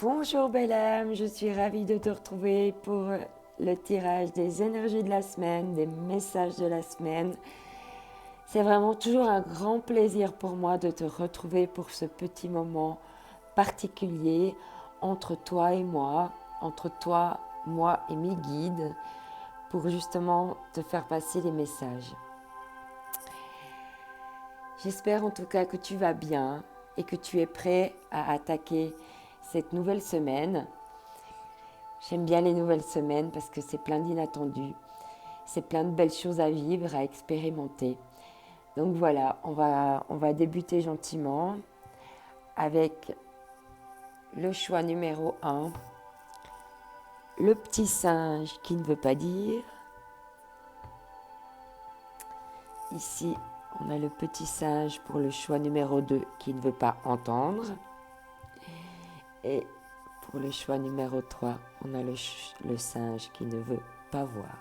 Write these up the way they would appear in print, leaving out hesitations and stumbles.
Bonjour belle âme, je suis ravie de te retrouver pour le tirage des énergies de la semaine, des messages de la semaine. C'est vraiment toujours un grand plaisir pour moi de te retrouver pour ce petit moment particulier entre toi et moi, entre toi, moi et mes guides, pour justement te faire passer les messages. J'espère en tout cas que tu vas bien et que tu es prêt à attaquer cette nouvelle semaine. J'aime bien les nouvelles semaines parce que c'est plein d'inattendus, c'est plein de belles choses à vivre, à expérimenter. Donc voilà, on va débuter gentiment avec le choix numéro 1, le petit singe qui ne veut pas dire. Ici, on a le petit singe pour le choix numéro 2 qui ne veut pas entendre. Et pour le choix numéro 3, on a le singe qui ne veut pas voir.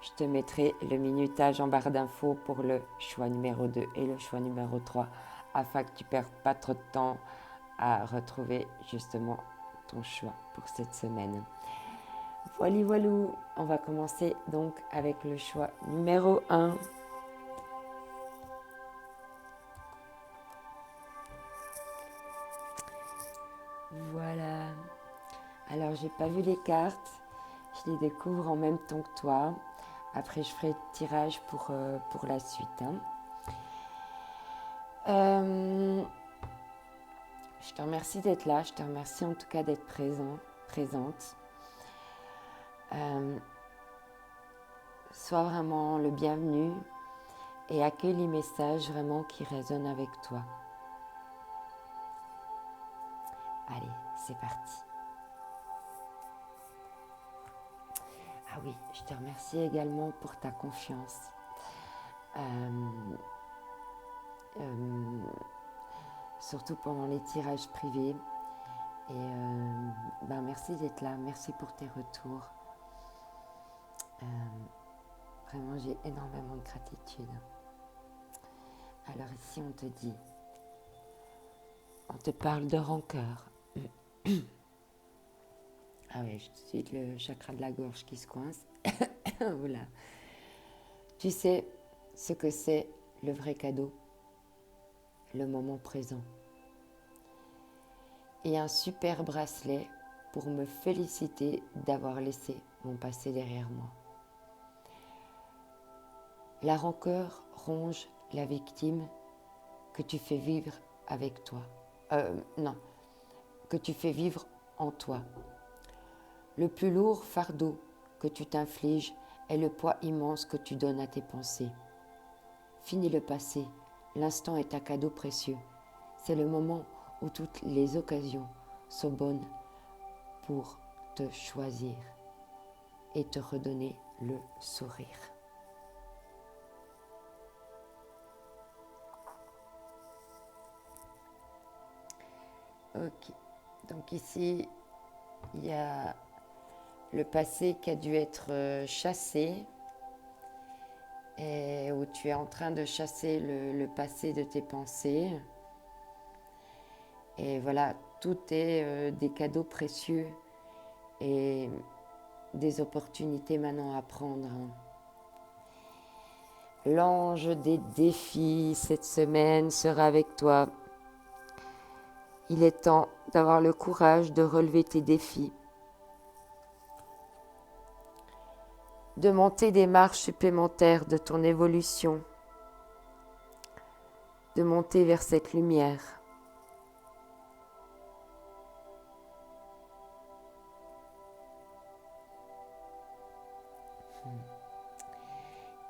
Je te mettrai le minutage en barre d'infos pour le choix numéro 2 et le choix numéro 3 afin que tu ne perdes pas trop de temps à retrouver justement ton choix pour cette semaine. Voilà, voilou, on va commencer donc avec le choix numéro 1. Voilà. Alors, j'ai pas vu les cartes. Je les découvre en même temps que toi. Après, je ferai le tirage pour la suite. Je te remercie d'être là. Je te remercie en tout cas d'être présente. Sois vraiment le bienvenu et accueille les messages vraiment qui résonnent avec toi. Allez, c'est parti. Ah oui, je te remercie également pour ta confiance. Surtout pendant les tirages privés. Et merci d'être là, merci pour tes retours. Vraiment, j'ai énormément de gratitude. Alors ici, on te parle de rancœur. Ah oui, j'ai tout de suite le chakra de la gorge qui se coince. Voilà. Tu sais ce que c'est le vrai cadeau, le moment présent. Et un super bracelet pour me féliciter d'avoir laissé mon passé derrière moi. La rancœur ronge la victime que tu fais vivre avec toi. Que tu fais vivre en toi. Le plus lourd fardeau que tu t'infliges est le poids immense que tu donnes à tes pensées. Fini le passé, l'instant est un cadeau précieux. C'est le moment où toutes les occasions sont bonnes pour te choisir et te redonner le sourire. Ok, donc ici, il y a le passé qui a dû être chassé et où tu es en train de chasser le passé de tes pensées. Et voilà, tout est des cadeaux précieux et des opportunités maintenant à prendre. L'ange des défis cette semaine sera avec toi. Il est temps d'avoir le courage de relever tes défis, de monter des marches supplémentaires de ton évolution, de monter vers cette lumière.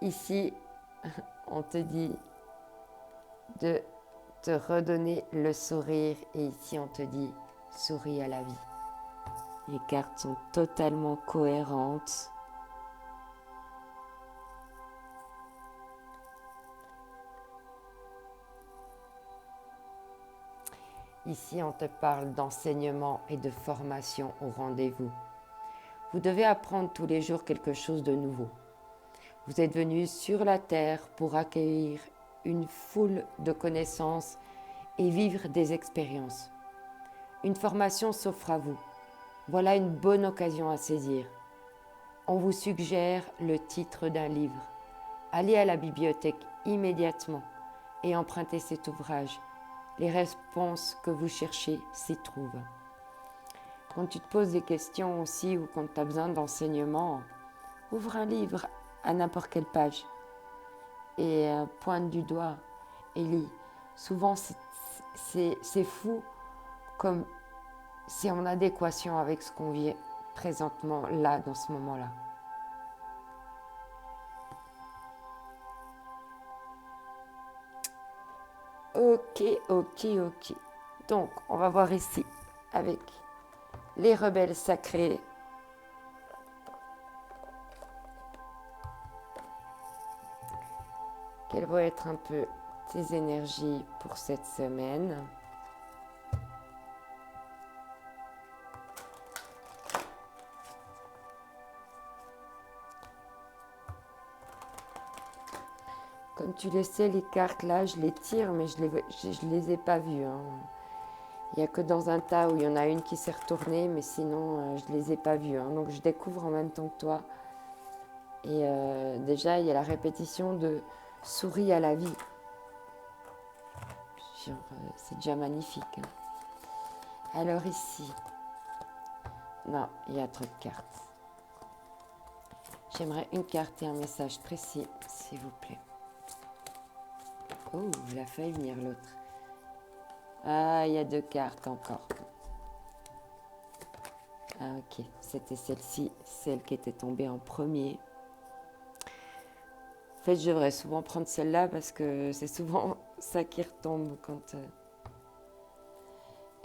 Ici, on te dit de te redonner le sourire et ici on te dit souris à la vie. Les cartes sont totalement cohérentes. Ici, on te parle d'enseignement et de formation au rendez-vous. Vous devez apprendre tous les jours quelque chose de nouveau. Vous êtes venu sur la terre pour accueillir une foule de connaissances et vivre des expériences. Une formation s'offre à vous. Voilà une bonne occasion à saisir. On vous suggère le titre d'un livre. Allez à la bibliothèque immédiatement et empruntez cet ouvrage. Les réponses que vous cherchez s'y trouvent. Quand tu te poses des questions aussi ou quand tu as besoin d'enseignement, ouvre un livre à n'importe quelle page et pointe du doigt et lis. Souvent, c'est fou comme c'est en adéquation avec ce qu'on vit présentement là, dans ce moment-là. Ok. Donc, on va voir ici avec les rebelles sacrés. Quelles vont être un peu tes énergies pour cette semaine? Comme tu le sais, les cartes là, je les tire, mais je les ai pas vues. Hein. Il n'y a que dans un tas où il y en a une qui s'est retournée, mais sinon, je ne les ai pas vues. Hein. Donc, je découvre en même temps que toi. Et déjà, il y a la répétition de souris à la vie. C'est déjà magnifique. Hein. Alors ici, non, il y a trop de cartes. J'aimerais une carte et un message précis, s'il vous plaît. Oh, il a failli venir l'autre. Ah, il y a 2 cartes encore. Ah, ok. C'était celle-ci, celle qui était tombée en premier. En fait, je devrais souvent prendre celle-là parce que c'est souvent ça qui retombe quand...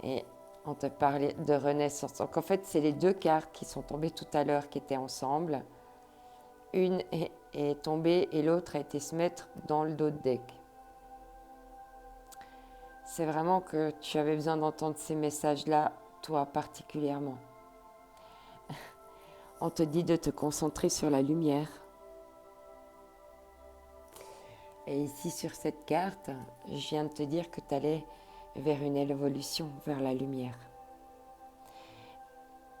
Et on te parlait de renaissance. Donc, en fait, c'est les 2 cartes qui sont tombées tout à l'heure qui étaient ensemble. Une est tombée et l'autre a été se mettre dans le dos de deck. C'est vraiment que tu avais besoin d'entendre ces messages-là, toi particulièrement. On te dit de te concentrer sur la lumière. Et ici, sur cette carte, je viens de te dire que tu allais vers une évolution, vers la lumière.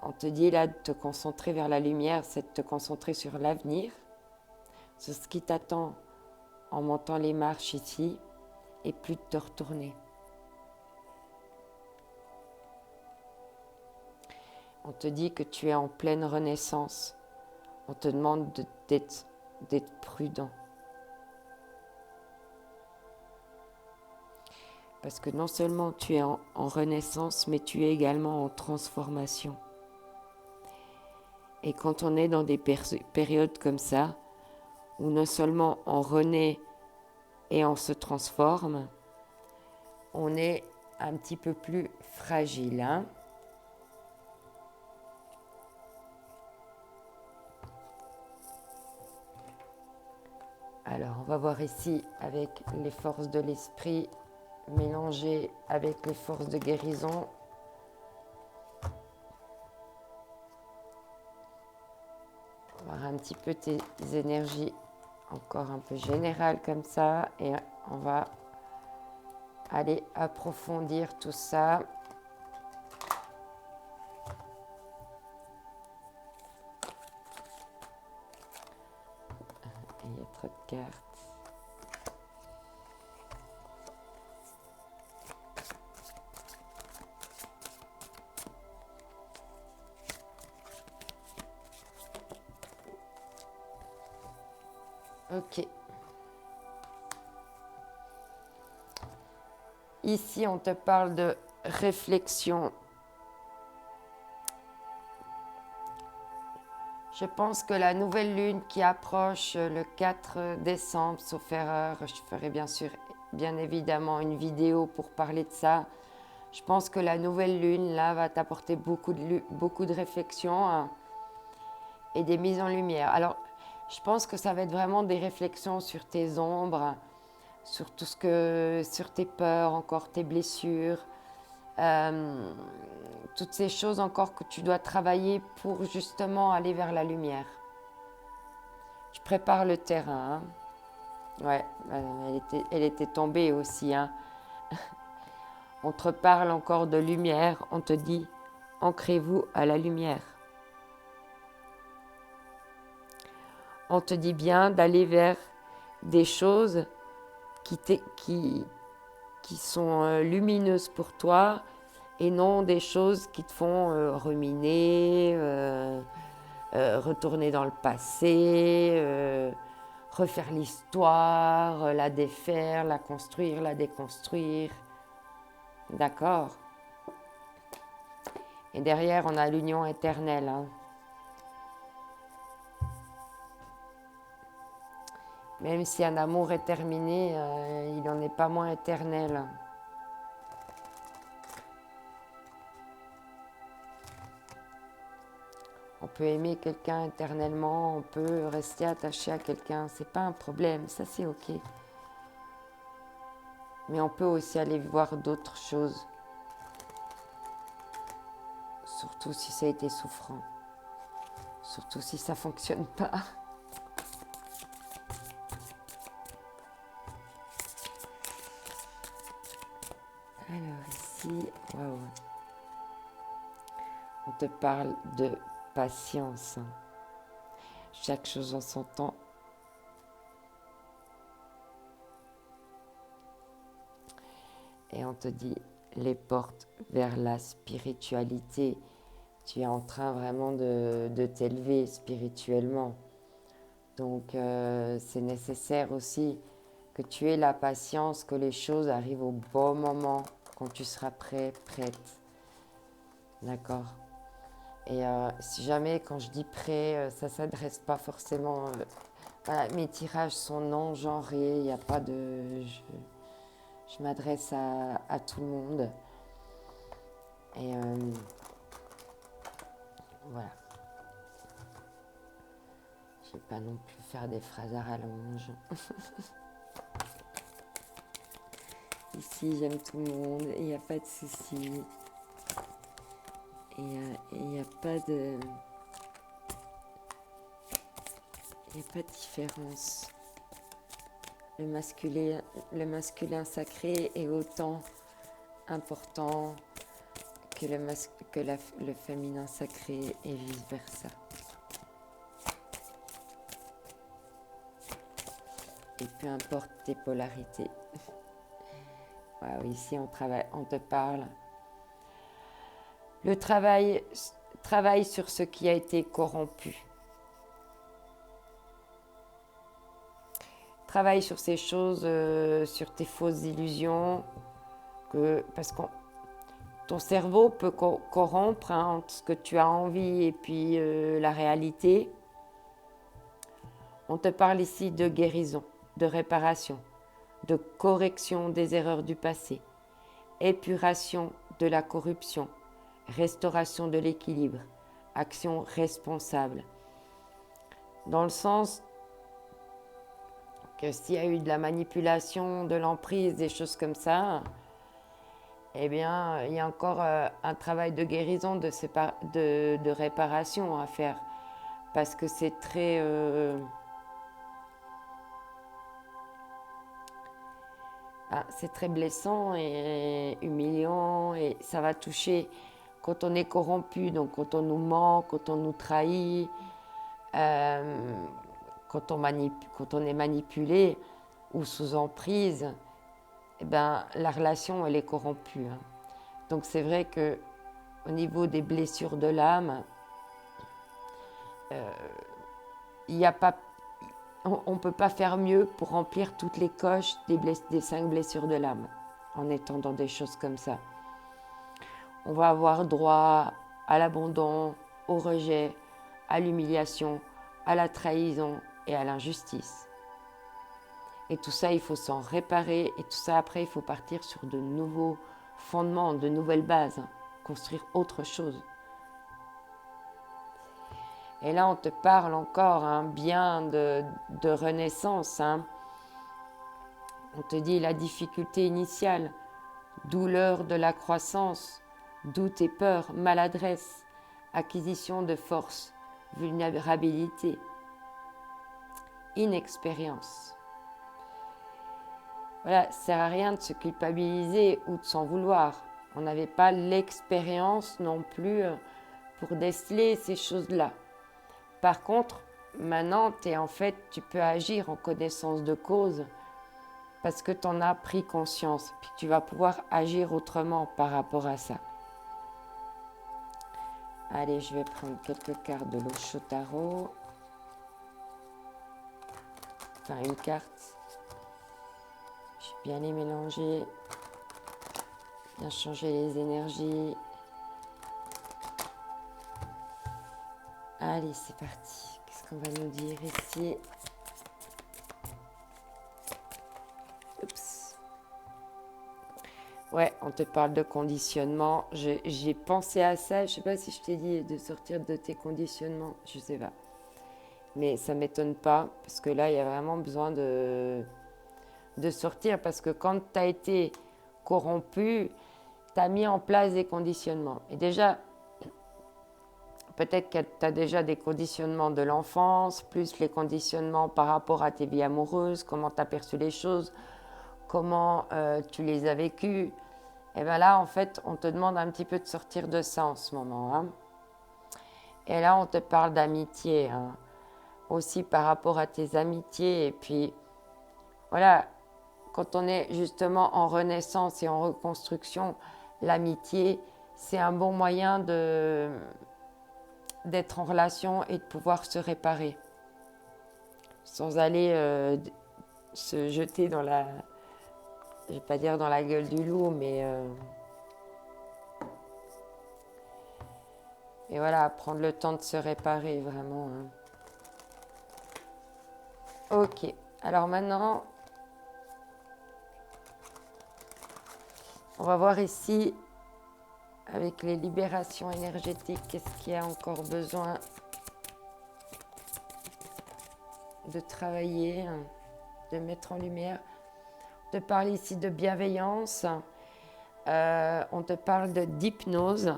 On te dit là de te concentrer vers la lumière, c'est de te concentrer sur l'avenir, sur ce qui t'attend en montant les marches ici, et plus de te retourner. On te dit que tu es en pleine renaissance. On te demande d'être prudent. Parce que non seulement tu es en renaissance, mais tu es également en transformation. Et quand on est dans des périodes comme ça, où non seulement on renaît et on se transforme, on est un petit peu plus fragile. Hein. Alors, on va voir ici avec les forces de l'esprit mélangées avec les forces de guérison. On va voir un petit peu tes énergies encore un peu générales comme ça et on va aller approfondir tout ça. Il y a trop de cartes. Ok. Ici, on te parle de réflexion. Je pense que la nouvelle lune qui approche le 4 décembre, sauf erreur, je ferai bien évidemment une vidéo pour parler de ça. Je pense que la nouvelle lune, là, va t'apporter beaucoup de réflexion hein, et des mises en lumière. Alors, je pense que ça va être vraiment des réflexions sur tes ombres, sur sur tes peurs, encore tes blessures, toutes ces choses encore que tu dois travailler pour justement aller vers la lumière. Tu prépares le terrain. Hein. Ouais, elle était tombée aussi. Hein. On te parle encore de lumière, on te dit ancrez-vous à la lumière. On te dit bien d'aller vers des choses qui sont lumineuses pour toi et non des choses qui te font ruminer, retourner dans le passé, refaire l'histoire, la défaire, la construire, la déconstruire. D'accord? Et derrière, on a l'union éternelle. Hein. Même si un amour est terminé, il n'en est pas moins éternel. On peut aimer quelqu'un éternellement, on peut rester attaché à quelqu'un, c'est pas un problème, ça c'est ok. Mais on peut aussi aller voir d'autres choses, surtout si ça a été souffrant, surtout si ça fonctionne pas. Alors ici, waouh, on te parle de patience. Chaque chose en son temps. Et on te dit les portes vers la spiritualité. Tu es en train vraiment de t'élever spirituellement. Donc c'est nécessaire aussi que tu aies la patience, que les choses arrivent au bon moment, quand tu seras prêt, prête. D'accord? Et si jamais, quand je dis prêt, ça ne s'adresse pas forcément... voilà, mes tirages sont non-genrés, il n'y a pas de... Je m'adresse à tout le monde. Et voilà. Je ne vais pas non plus faire des phrases à rallonge. Ici, j'aime tout le monde, il n'y a pas de souci. Et il n'y a pas de... Il n'y a pas de différence. Le masculin sacré est autant important que le féminin sacré et vice-versa. Et peu importe tes polarités. Wow, ici, on te parle. Le travail sur ce qui a été corrompu. Travaille sur ces choses, sur tes fausses illusions, parce que ton cerveau peut corrompre entre ce que tu as envie et puis la réalité. On te parle ici de guérison, de réparation, de correction des erreurs du passé, épuration de la corruption, restauration de l'équilibre, action responsable. Dans le sens que s'il y a eu de la manipulation, de l'emprise, des choses comme ça, eh bien, il y a encore un travail de guérison, de réparation à faire. Parce que c'est très... c'est très blessant et humiliant et ça va toucher quand on est corrompu, donc quand on nous ment, quand on nous trahit, quand on est manipulé ou sous emprise, eh ben, la relation elle est corrompue. Hein. Donc c'est vrai que au niveau des blessures de l'âme, il n'y a pas, on ne peut pas faire mieux pour remplir toutes les coches des 5 blessures de l'âme en étant dans des choses comme ça. On va avoir droit à l'abandon, au rejet, à l'humiliation, à la trahison et à l'injustice. Et tout ça, il faut s'en réparer. Et tout ça, après, il faut partir sur de nouveaux fondements, de nouvelles bases, construire autre chose. Et là, on te parle encore bien de renaissance. Hein. On te dit la difficulté initiale, douleur de la croissance, doute et peur, maladresse, acquisition de force, vulnérabilité, inexpérience. voilà, ça sert à rien de se culpabiliser ou de s'en vouloir. On n'avait pas l'expérience non plus pour déceler ces choses-là. Par contre, maintenant, tu peux agir en connaissance de cause parce que tu en as pris conscience, puis tu vas pouvoir agir autrement par rapport à ça. Allez, je vais prendre quelques cartes de l'Osho Tarot. Enfin, une carte. Je vais bien les mélanger, bien changer les énergies. Allez, c'est parti. Qu'est-ce qu'on va nous dire ici? Oups. Ouais, on te parle de conditionnement. J'ai pensé à ça. Je ne sais pas si je t'ai dit de sortir de tes conditionnements. Je ne sais pas. Mais ça ne m'étonne pas. Parce que là, il y a vraiment besoin de sortir. Parce que quand tu as été corrompu, tu as mis en place des conditionnements. Et déjà, peut-être que tu as déjà des conditionnements de l'enfance, plus les conditionnements par rapport à tes vies amoureuses, comment tu as perçu les choses, comment tu les as vécues. Et bien là, en fait, on te demande un petit peu de sortir de ça en ce moment. Hein. Et là, on te parle d'amitié, hein. Aussi par rapport à tes amitiés. Et puis, voilà, quand on est justement en renaissance et en reconstruction, l'amitié, c'est un bon moyen d'être en relation et de pouvoir se réparer. Sans aller se jeter dans la... Je ne vais pas dire dans la gueule du loup, mais... et voilà, prendre le temps de se réparer, vraiment. Hein. Ok, alors maintenant, on va voir ici, avec les libérations énergétiques, qu'est-ce qu'il y a encore besoin de travailler, hein, de mettre en lumière. On te parle ici de bienveillance, on te parle d'hypnose.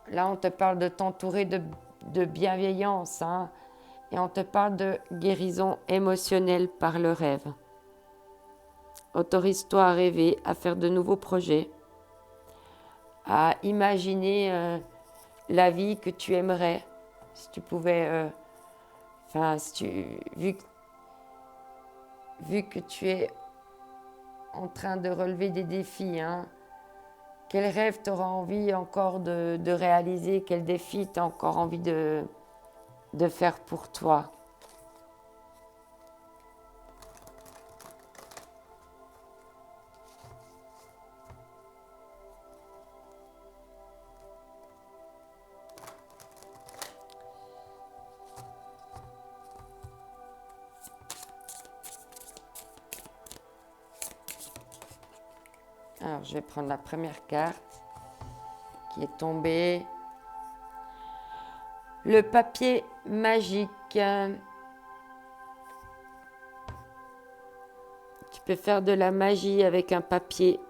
Là, on te parle de t'entourer de bienveillance, hein, et on te parle de guérison émotionnelle par le rêve. Autorise-toi à rêver, à faire de nouveaux projets, à imaginer la vie que tu aimerais, si tu pouvais, vu que tu es en train de relever des défis, hein, quel rêve tu auras envie encore de réaliser, quel défi tu as encore envie de faire pour toi. Alors, je vais prendre la première carte qui est tombée. Le papier magique. Tu peux faire de la magie avec un papier.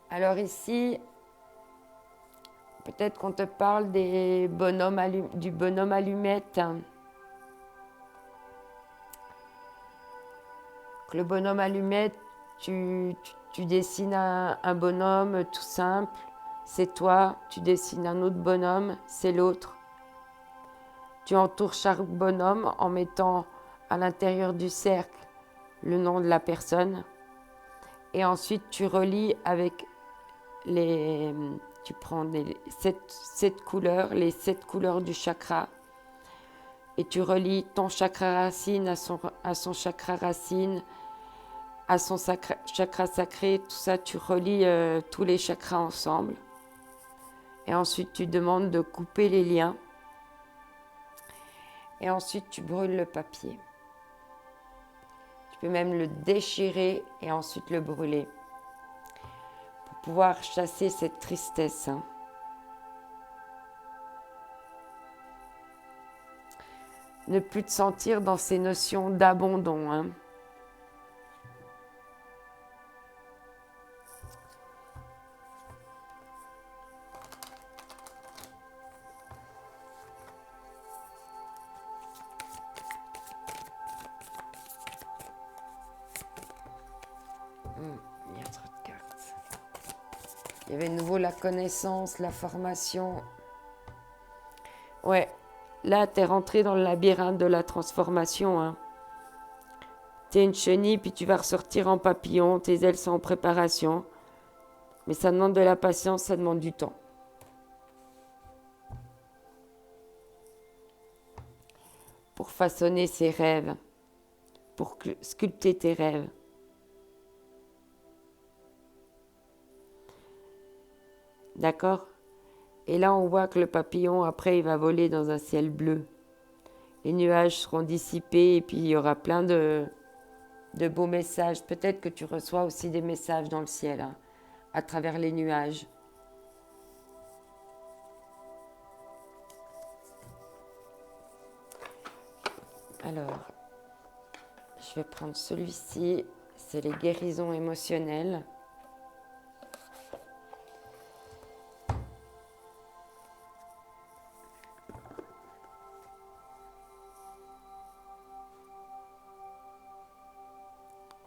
Alors ici, peut-être qu'on te parle du bonhomme allumette. Le bonhomme allumette, tu dessines un bonhomme tout simple, c'est toi. Tu dessines un autre bonhomme, c'est l'autre. Tu entoures chaque bonhomme en mettant à l'intérieur du cercle le nom de la personne. Et ensuite, tu relis avec tu prends les 7 couleurs, les 7 couleurs du chakra. Et tu relis ton chakra racine à son chakra racine, à son chakra sacré. Tout ça, tu relis tous les chakras ensemble. Et ensuite, tu demandes de couper les liens. Et ensuite, tu brûles le papier. Tu peux même le déchirer et ensuite le brûler. Pour pouvoir chasser cette tristesse. Hein. Ne plus te sentir dans ces notions d'abandon. Hein. Il y a trop de cartes. Il y avait de nouveau la connaissance, la formation. Ouais, là, tu es rentré dans le labyrinthe de la transformation. Hein. Tu es une chenille, puis tu vas ressortir en papillon. Tes ailes sont en préparation. Mais ça demande de la patience, ça demande du temps. Pour façonner ses rêves, pour sculpter tes rêves. D'accord ? Et là, on voit que le papillon, après, il va voler dans un ciel bleu. Les nuages seront dissipés et puis il y aura plein de beaux messages. Peut-être que tu reçois aussi des messages dans le ciel, hein, à travers les nuages. Alors, je vais prendre celui-ci. C'est les guérisons émotionnelles.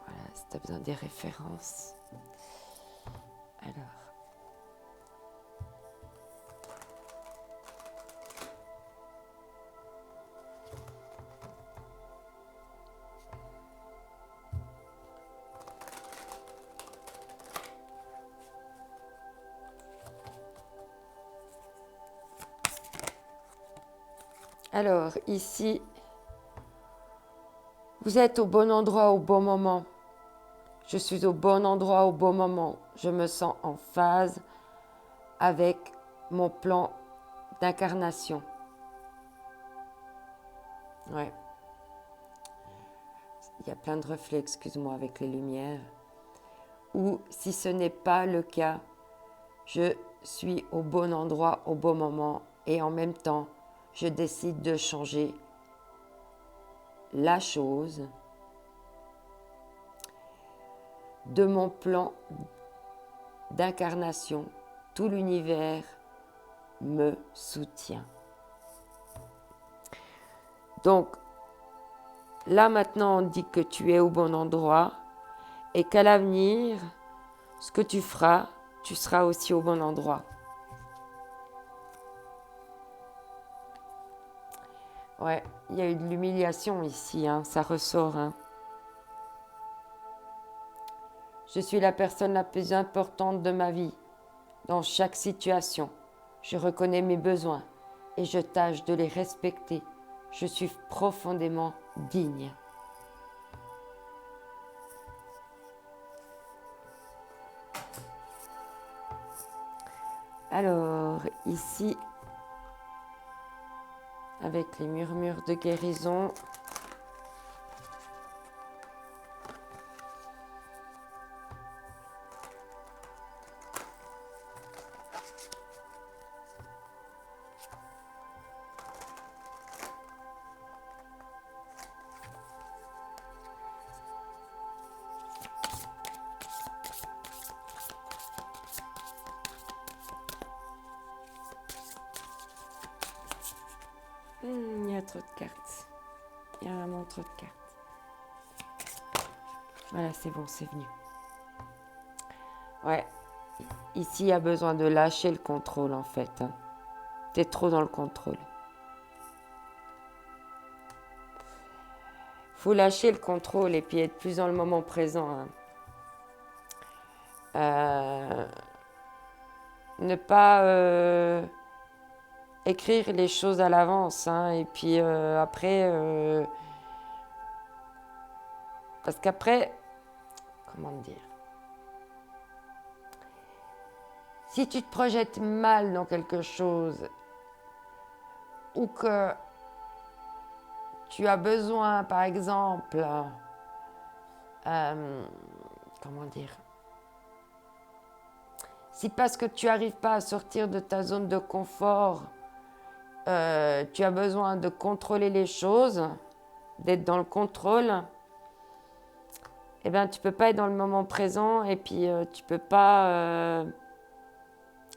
Voilà, si tu as besoin des références. Alors. Alors, ici, vous êtes au bon endroit au bon moment. Je suis au bon endroit au bon moment. Je me sens en phase avec mon plan d'incarnation. Ouais. Il y a plein de reflets, excuse-moi, avec les lumières. Ou si ce n'est pas le cas, je suis au bon endroit au bon moment et en même temps, je décide de changer la chose de mon plan d'incarnation. Tout l'univers me soutient. Donc, là maintenant, on dit que tu es au bon endroit et qu'à l'avenir, ce que tu feras, tu seras aussi au bon endroit. Ouais, il y a eu de l'humiliation ici, hein, ça ressort. Hein. Je suis la personne la plus importante de ma vie. Dans chaque situation, je reconnais mes besoins et je tâche de les respecter. Je suis profondément digne. Alors, ici, avec les murmures de guérison, il y a trop de cartes. Il y a vraiment trop de cartes. Voilà, c'est bon, c'est venu. Ouais, ici, il y a besoin de lâcher le contrôle, en fait. Hein. Tu es trop dans le contrôle. Faut lâcher le contrôle et puis être plus dans le moment présent. Hein. Ne pas écrire les choses à l'avance. Hein, et puis après... parce qu'après... Comment dire ? Si tu te projettes mal dans quelque chose ou que tu as besoin, par exemple... comment dire ? Si parce que tu n'arrives pas à sortir de ta zone de confort, tu as besoin de contrôler les choses, d'être dans le contrôle, eh bien, tu ne peux pas être dans le moment présent et puis tu ne peux pas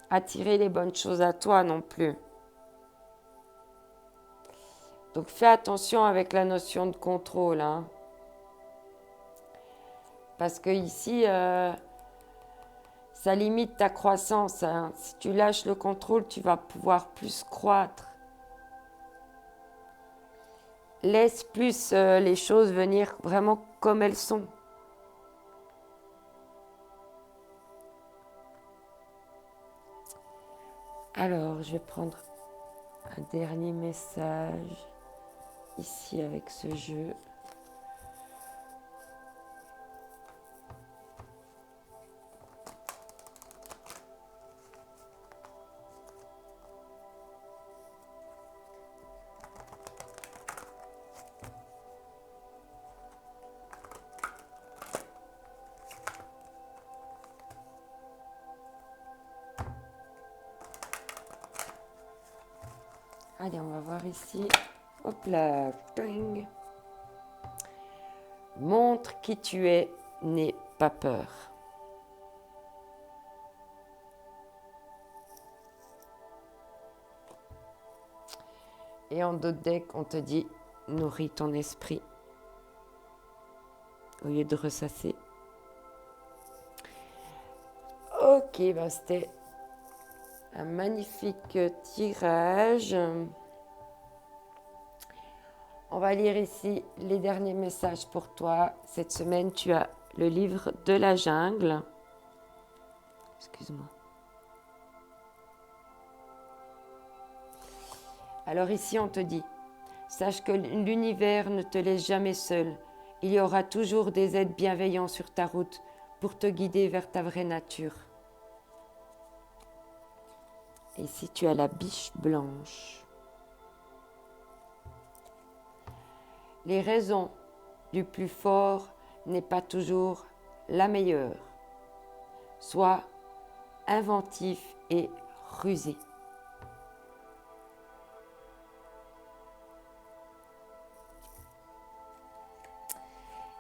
attirer les bonnes choses à toi non plus. Donc, fais attention avec la notion de contrôle. Hein. Parce que ici, ça limite ta croissance. Hein. Si tu lâches le contrôle, tu vas pouvoir plus croître. Laisse plus les choses venir vraiment comme elles sont. Alors, je vais prendre un dernier message ici avec ce jeu. Allez, on va voir ici. Hop là, ping. Montre qui tu es, n'aie pas peur. Et en d'autres decks, on te dit, nourris ton esprit au lieu de ressasser. Ok, ben c'était un magnifique tirage. On va lire ici les derniers messages pour toi. Cette semaine, tu as le livre de la jungle. Excuse-moi. Alors ici, on te dit, sache que l'univers ne te laisse jamais seul. Il y aura toujours des êtres bienveillants sur ta route pour te guider vers ta vraie nature. Et ici, tu as la biche blanche. Les raisons du plus fort n'est pas toujours la meilleure. Sois inventif et rusé.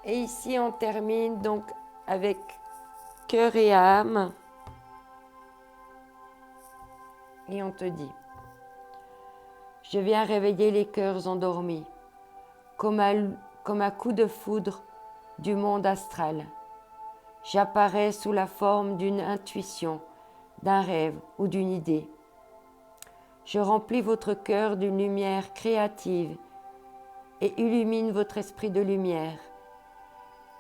Et ici, on termine donc avec cœur et âme. Et on te dit, je viens réveiller les cœurs endormis, comme un coup de foudre du monde astral. J'apparais sous la forme d'une intuition, d'un rêve ou d'une idée. Je remplis votre cœur d'une lumière créative et illumine votre esprit de lumière,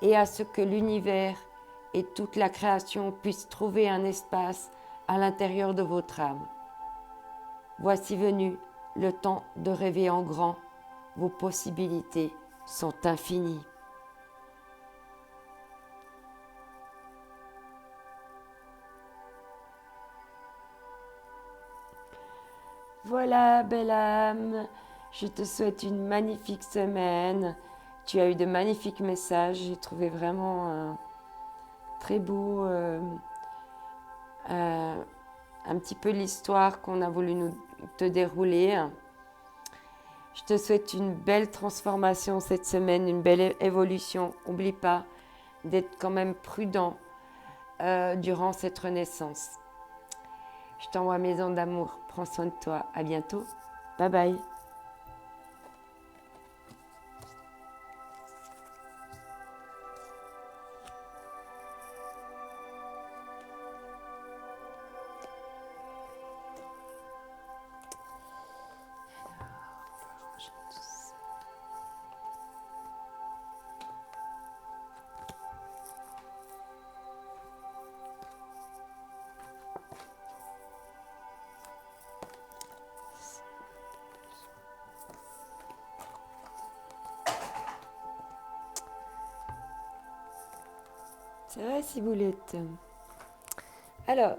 et à ce que l'univers et toute la création puissent trouver un espace à l'intérieur de votre âme. Voici venu le temps de rêver en grand. Vos possibilités sont infinies. Voilà, belle âme, je te souhaite une magnifique semaine. Tu as eu de magnifiques messages, j'ai trouvé vraiment très beau un petit peu l'histoire qu'on a voulu te dérouler. Je te souhaite une belle transformation cette semaine, une belle évolution. N'oublie pas d'être quand même prudent durant cette renaissance. Je t'envoie mes ondes d'amour. Prends soin de toi. À bientôt. Bye bye. Ça va, Ciboulette? Alors,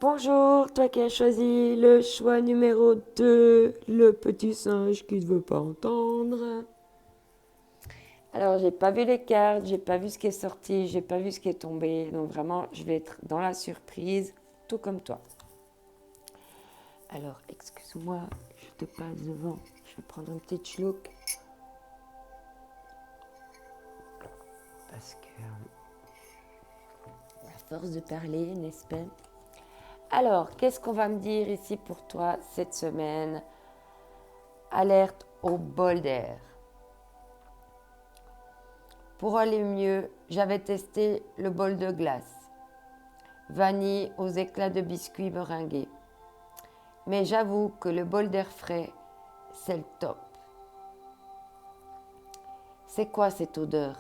bonjour, toi qui as choisi le choix numéro 2, le petit singe qui ne veut pas entendre. Alors, j'ai pas vu les cartes, j'ai pas vu ce qui est sorti, j'ai pas vu ce qui est tombé. Donc vraiment, je vais être dans la surprise, tout comme toi. Alors, excuse-moi, je te passe devant. Je vais prendre une petite schluck. Parce que à force de parler, n'est-ce pas? Alors, qu'est-ce qu'on va me dire ici pour toi cette semaine? Alerte au bol d'air. Pour aller mieux, j'avais testé le bol de glace. Vanille aux éclats de biscuits meringués. Mais j'avoue que le bol d'air frais, c'est le top. C'est quoi cette odeur?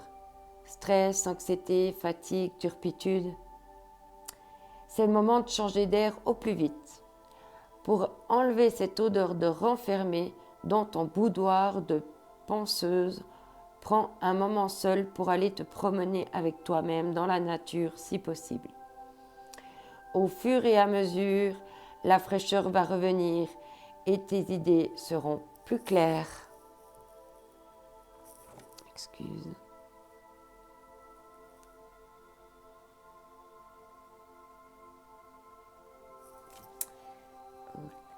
Stress, anxiété, fatigue, turpitude? C'est le moment de changer d'air au plus vite. Pour enlever cette odeur de renfermé dans ton boudoir de penseuse, prends un moment seul pour aller te promener avec toi-même dans la nature si possible. Au fur et à mesure, la fraîcheur va revenir et tes idées seront plus claires. Excuse.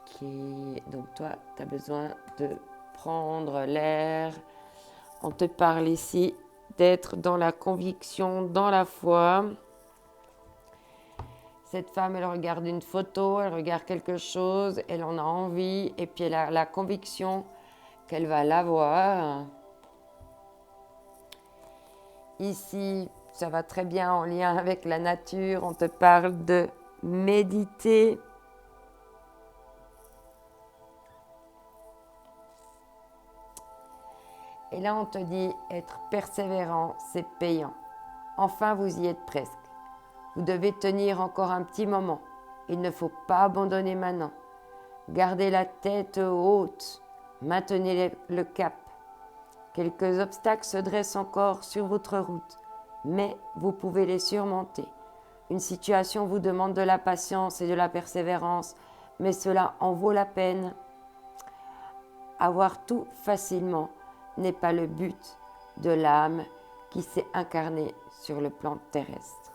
Ok, donc toi, tu as besoin de prendre l'air. On te parle ici d'être dans la conviction, dans la foi. Cette femme, elle regarde une photo, elle regarde quelque chose, elle en a envie et puis elle a la conviction qu'elle va l'avoir. Ici, ça va très bien en lien avec la nature. On te parle de méditer. Et là, on te dit être persévérant, c'est payant. Enfin, vous y êtes presque. Vous devez tenir encore un petit moment. Il ne faut pas abandonner maintenant. Gardez la tête haute. Maintenez le cap. Quelques obstacles se dressent encore sur votre route, mais vous pouvez les surmonter. Une situation vous demande de la patience et de la persévérance, mais cela en vaut la peine. Avoir tout facilement n'est pas le but de l'âme qui s'est incarnée sur le plan terrestre.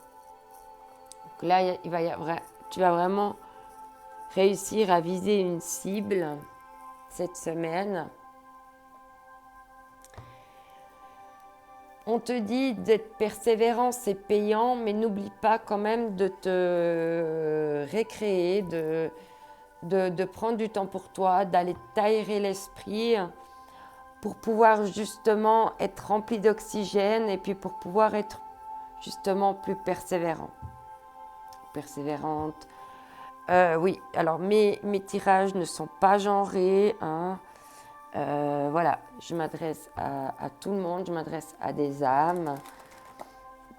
Donc là, tu vas vraiment réussir à viser une cible cette semaine. On te dit d'être persévérant, c'est payant, mais n'oublie pas quand même de te récréer, de prendre du temps pour toi, d'aller t'aérer l'esprit pour pouvoir justement être rempli d'oxygène et puis pour pouvoir être justement plus persévérant. Persévérante. Oui, alors mes tirages ne sont pas genrés, hein. Voilà, je m'adresse à tout le monde, je m'adresse à des âmes.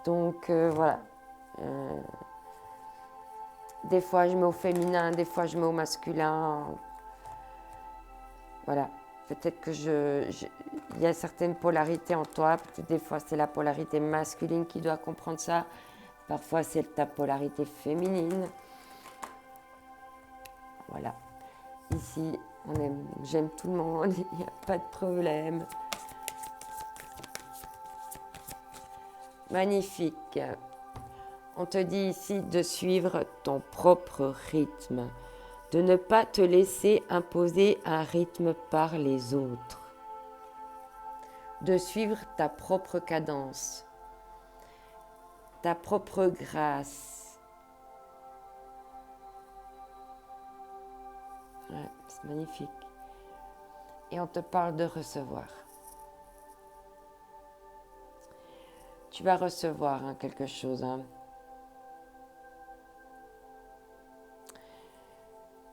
Donc voilà. Des fois je mets au féminin, des fois je mets au masculin. Voilà. Peut-être que il y a certaines polarités en toi. Peut-être des fois c'est la polarité masculine qui doit comprendre ça. Parfois c'est ta polarité féminine. Voilà. Ici, j'aime tout le monde, il n'y a pas de problème. Magnifique. On te dit ici de suivre ton propre rythme, de ne pas te laisser imposer un rythme par les autres, de suivre ta propre cadence, ta propre grâce. Ouais, c'est magnifique. Et on te parle de recevoir. Tu vas recevoir quelque chose.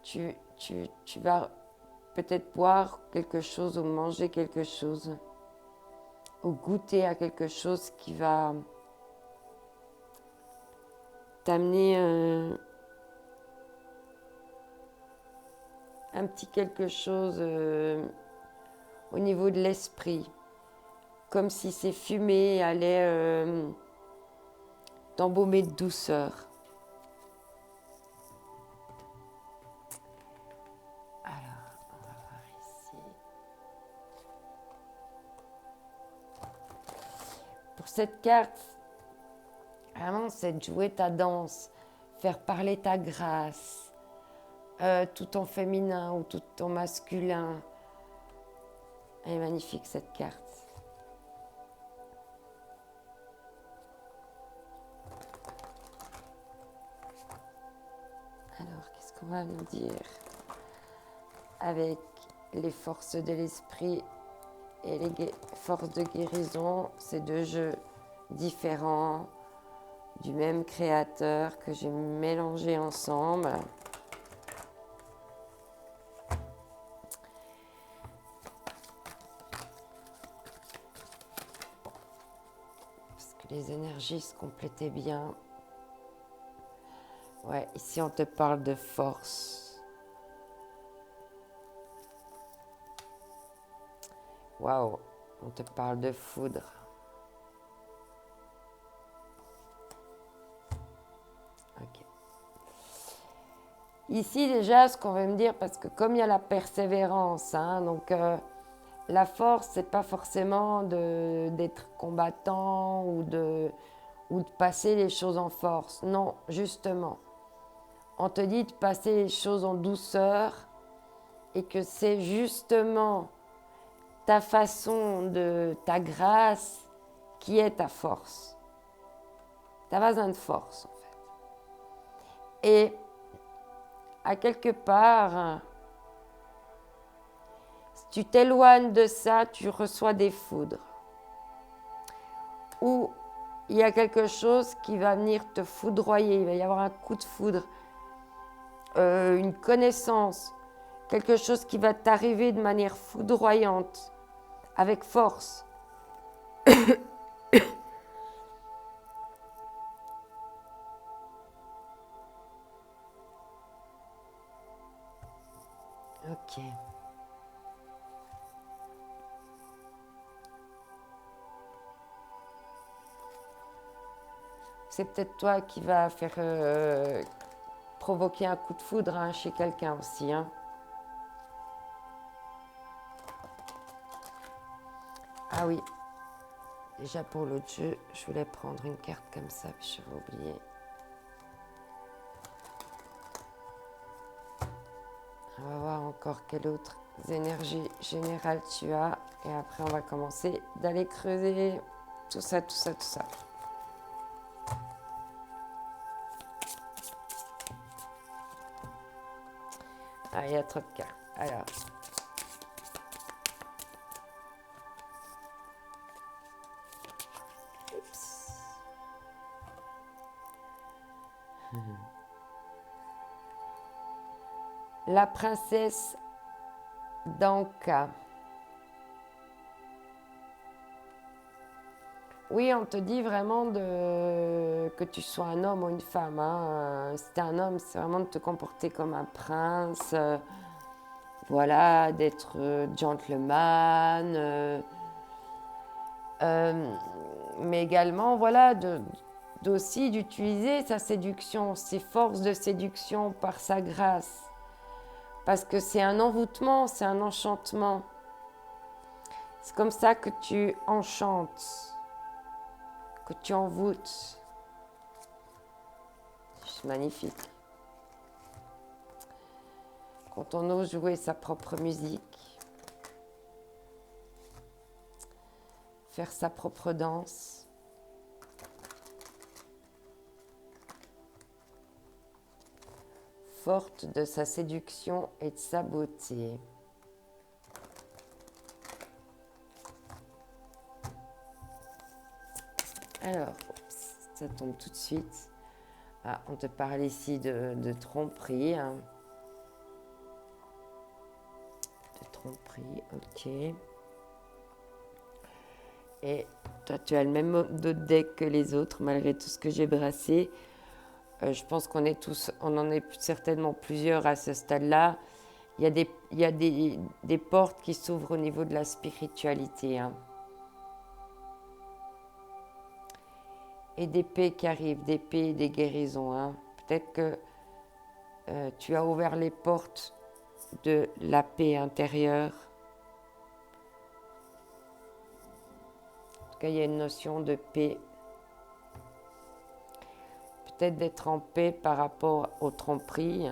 Tu vas peut-être boire quelque chose ou manger quelque chose ou goûter à quelque chose qui va t'amener un petit quelque chose au niveau de l'esprit, comme si ces fumées allaient t'embaumer de douceur. Alors, on va voir ici. Pour cette carte, vraiment, c'est de jouer ta danse, faire parler ta grâce, tout en féminin ou tout en masculin. Elle est magnifique cette carte. Alors, qu'est-ce qu'on va nous dire avec les forces de l'esprit et les forces de guérison, ces deux jeux différents du même créateur que j'ai mélangé ensemble. Parce que les énergies se complétaient bien. Ouais, ici on te parle de force. Waouh, on te parle de foudre. Ok. Ici déjà, ce qu'on veut me dire, parce que comme il y a la persévérance, hein, donc la force, c'est pas forcément d'être combattant ou de passer les choses en force. Non, justement. On te dit de passer les choses en douceur et que c'est justement ta façon de ta grâce qui est ta force. Ta besoin de force, en fait. Et à quelque part, si tu t'éloignes de ça, tu reçois des foudres. Ou il y a quelque chose qui va venir te foudroyer, il va y avoir un coup de foudre, une connaissance, quelque chose qui va t'arriver de manière foudroyante, avec force. Ok. C'est peut-être toi qui vas faire provoquer un coup de foudre hein, chez quelqu'un aussi. Hein. Ah oui, déjà pour l'autre jeu, je voulais prendre une carte comme ça, puis j'avais oublié. On va voir encore quelle autre énergie générale tu as. Et après, on va commencer d'aller creuser tout ça, tout ça, tout ça. Ah, il y a trop de cartes. Alors. Oups. La princesse d'Anka. Oui, on te dit vraiment que tu sois un homme ou une femme. Hein. Si tu es un homme, c'est vraiment de te comporter comme un prince. Voilà, d'être gentleman. Mais également, voilà, aussi d'utiliser sa séduction, ses forces de séduction par sa grâce. Parce que c'est un envoûtement, c'est un enchantement. C'est comme ça que tu enchantes. Que tu envoûtes. C'est magnifique. Quand on ose jouer sa propre musique, faire sa propre danse, forte de sa séduction et de sa beauté. Alors, ça tombe tout de suite. Ah, on te parle ici de tromperie. Hein. De tromperie, ok. Et toi, tu as le même mode de deck que les autres, malgré tout ce que j'ai brassé. Je pense qu'on en est certainement plusieurs à ce stade-là. Il y a des portes qui s'ouvrent au niveau de la spiritualité. Hein. Et des paix qui arrivent, des paix et des guérisons. Hein. Peut-être que tu as ouvert les portes de la paix intérieure. En tout cas, il y a une notion de paix. Peut-être d'être en paix par rapport aux tromperies.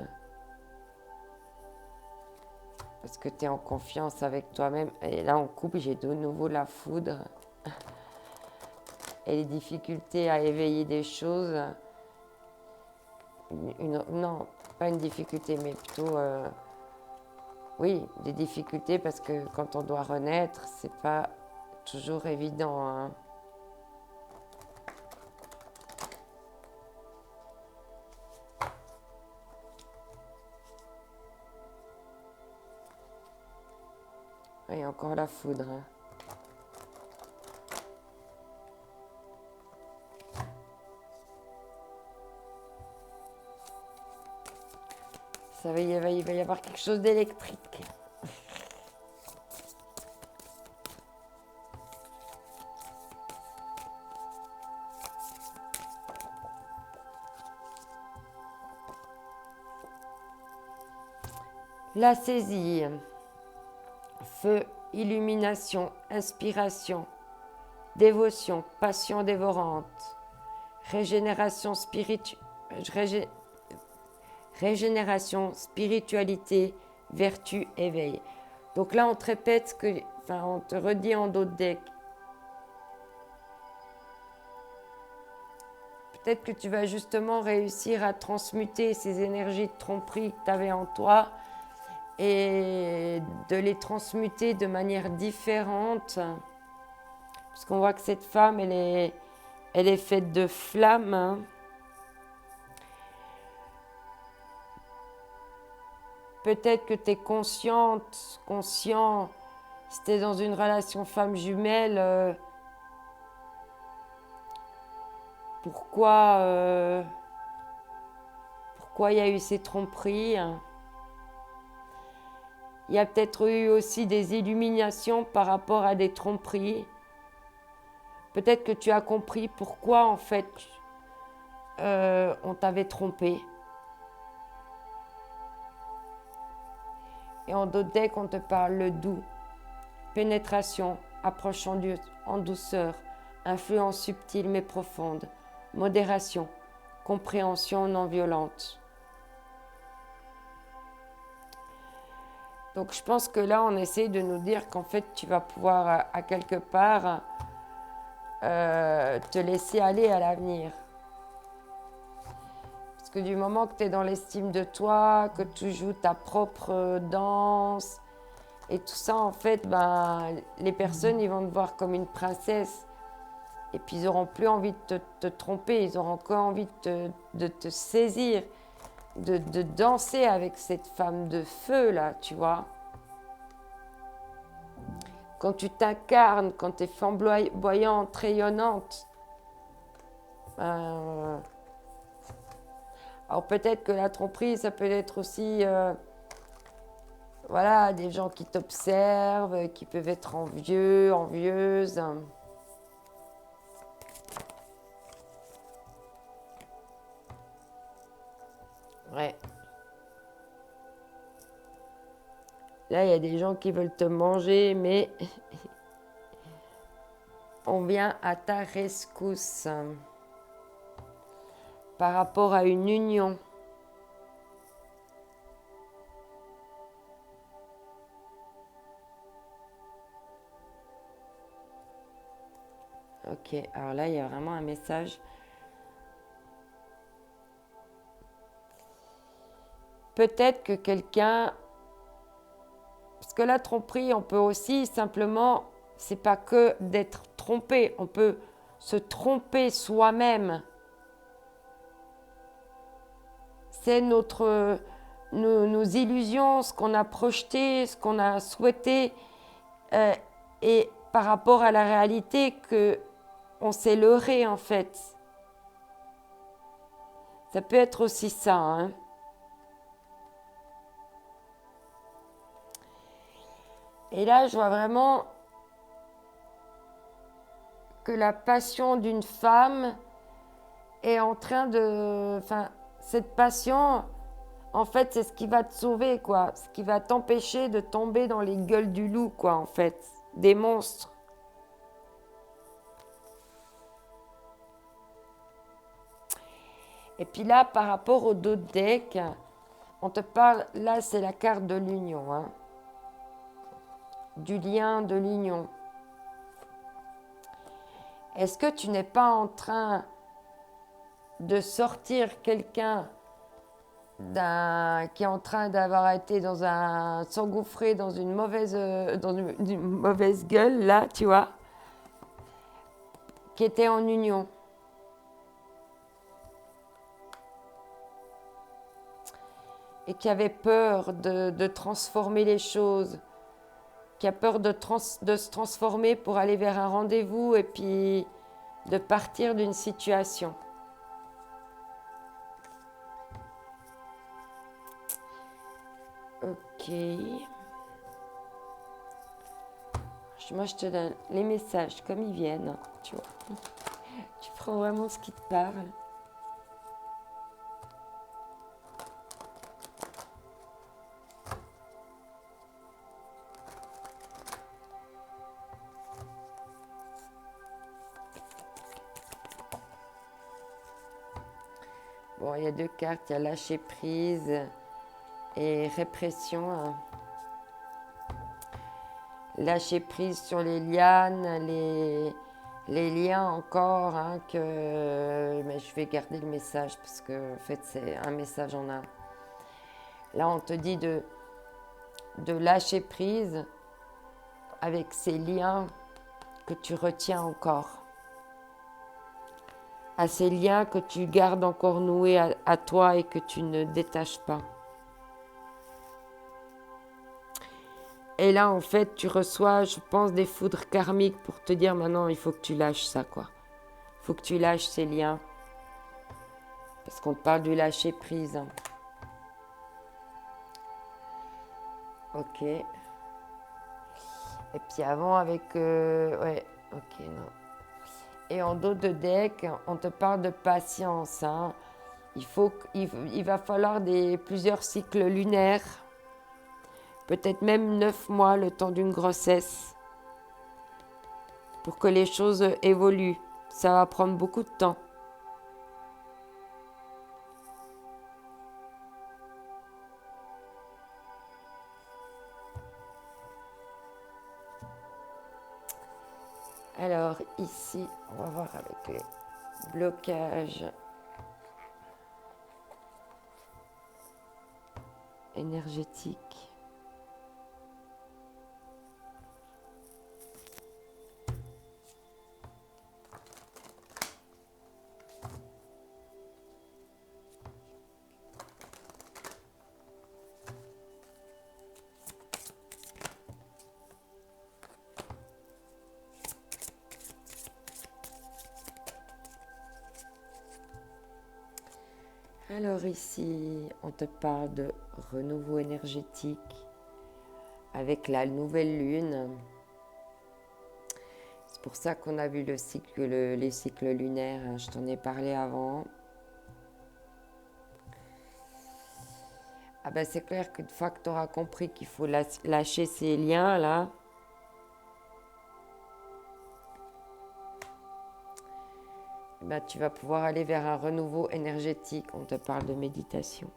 Parce que tu es en confiance avec toi-même. Et là, en couple, j'ai de nouveau la foudre. Et les difficultés à éveiller des choses. Non, pas une difficulté, mais plutôt... oui, des difficultés parce que quand on doit renaître, c'est pas toujours évident. Hein. Et encore la foudre. Hein. Il va y avoir quelque chose d'électrique. La saisie. Feu, illumination, inspiration, dévotion, passion dévorante, régénération régénération, spiritualité, vertu, éveil. Donc là, on te répète on te redit en dos de deck. Peut-être que tu vas justement réussir à transmuter ces énergies de tromperie que tu avais en toi et de les transmuter de manière différente. Parce qu'on voit que cette femme, elle est faite de flammes. Hein. Peut-être que tu es conscient, si tu es dans une relation femme jumelle, pourquoi il y a eu ces tromperies. Hein. Il y a peut-être eu aussi des illuminations par rapport à des tromperies. Peut-être que tu as compris pourquoi en fait on t'avait trompé. Et en d'autres decks, on te parle le doux, pénétration, approche en douceur, influence subtile mais profonde, modération, compréhension non violente. Donc je pense que là, on essaye de nous dire qu'en fait, tu vas pouvoir à quelque part te laisser aller à l'avenir. Parce que du moment que tu es dans l'estime de toi, que tu joues ta propre danse, et tout ça, en fait, les personnes, ils vont te voir comme une princesse. Et puis, ils n'auront plus envie de te tromper. Ils auront encore envie de te saisir, de danser avec cette femme de feu, là, tu vois. Quand tu t'incarnes, quand tu es flamboyante, rayonnante. Alors, peut-être que la tromperie, ça peut être aussi... Voilà, des gens qui t'observent, qui peuvent être envieux, envieuses. Ouais. Là, il y a des gens qui veulent te manger, mais on vient à ta rescousse par rapport à une union. Ok, alors là, il y a vraiment un message. Peut-être que quelqu'un... Parce que la tromperie, on peut aussi simplement... C'est pas que d'être trompé, on peut se tromper soi-même. C'est nos illusions, ce qu'on a projeté, ce qu'on a souhaité, et par rapport à la réalité qu'on s'est leurré en fait. Ça peut être aussi ça. Hein. Et là, je vois vraiment que la passion d'une femme est en train de... Enfin, cette passion, en fait, c'est ce qui va te sauver, quoi. Ce qui va t'empêcher de tomber dans les gueules du loup, quoi, en fait. Des monstres. Et puis là, par rapport aux deux decks, on te parle... Là, c'est la carte de l'union, hein. Du lien, de l'union. Est-ce que tu n'es pas en train de sortir quelqu'un qui est en train d'avoir été s'engouffrer dans une mauvaise gueule, là, tu vois, qui était en union. Et qui avait peur de transformer les choses, qui a peur de se transformer pour aller vers un rendez-vous et puis de partir d'une situation. Ok. Moi, je te donne les messages comme ils viennent, tu vois. Tu prends vraiment ce qui te parle. Bon, il y a 2 cartes, il y a lâcher prise et répression. Lâcher prise sur les lianes, les liens encore, mais je vais garder le message parce que en fait c'est un message en un. Là on te dit de lâcher prise avec ces liens que tu retiens encore. À ces liens que tu gardes encore noués à toi et que tu ne détaches pas. Et là, en fait, tu reçois, je pense, des foudres karmiques pour te dire maintenant, il faut que tu lâches ça, quoi. Il faut que tu lâches ces liens. Parce qu'on te parle du lâcher prise. Ok. Et puis avant, avec... ouais, ok, non. Et en dos de deck, on te parle de patience. Il va falloir plusieurs cycles lunaires. Peut-être même 9 mois, le temps d'une grossesse. Pour que les choses évoluent. Ça va prendre beaucoup de temps. Alors ici, on va voir avec les blocages énergétiques. Alors ici, on te parle de renouveau énergétique avec la nouvelle lune. C'est pour ça qu'on a vu les cycles lunaires, je t'en ai parlé avant. Ah ben c'est clair qu'une fois que tu auras compris qu'il faut lâcher ces liens là, ben tu vas pouvoir aller vers un renouveau énergétique. On te parle de méditation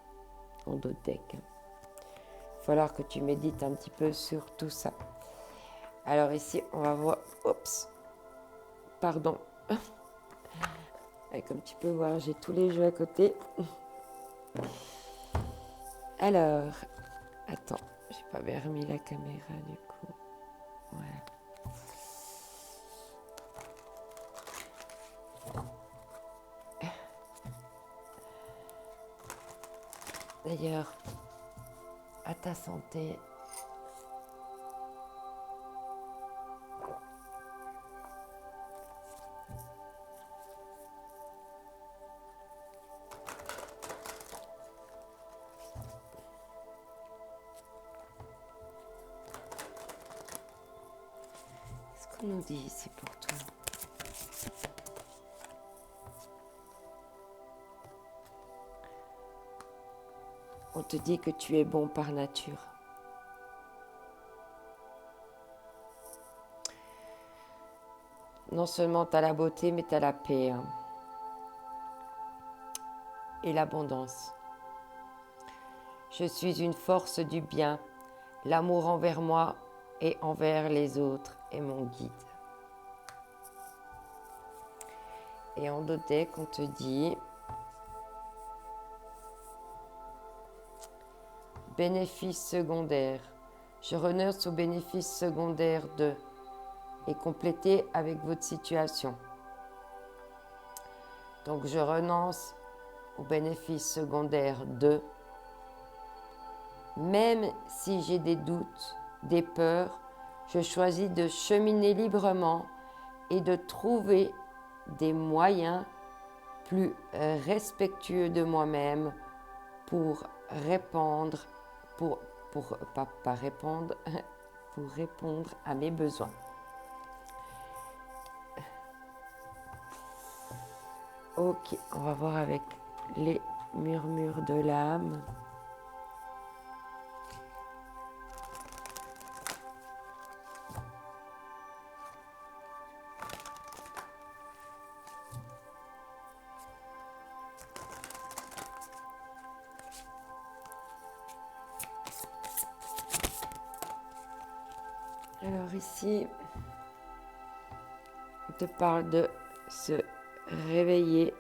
en dos de deck. Il va falloir que tu médites un petit peu sur tout ça. Alors ici, on va voir... Oups. Pardon. Et comme tu peux voir, j'ai tous les jeux à côté. Alors, attends, j'ai pas bien remis la caméra du coup. Voilà. D'ailleurs, à ta santé. Qu'est-ce qu'on nous dit ici pour toi ? On te dit que tu es bon par nature. Non seulement tu as la beauté, mais tu as la paix et l'abondance. Je suis une force du bien. L'amour envers moi et envers les autres est mon guide. Et en deck, on te dit bénéfice secondaire. Je renonce aux bénéfices secondaires de et complétez avec votre situation. Donc je renonce aux bénéfices secondaires de, même si j'ai des doutes, des peurs, Je choisis de cheminer librement et de trouver des moyens plus respectueux de moi-même pour répondre, pas répondre, pour répondre à mes besoins. Ok, on va voir avec les murmures de l'âme. Alors ici, on te parle de se réveiller,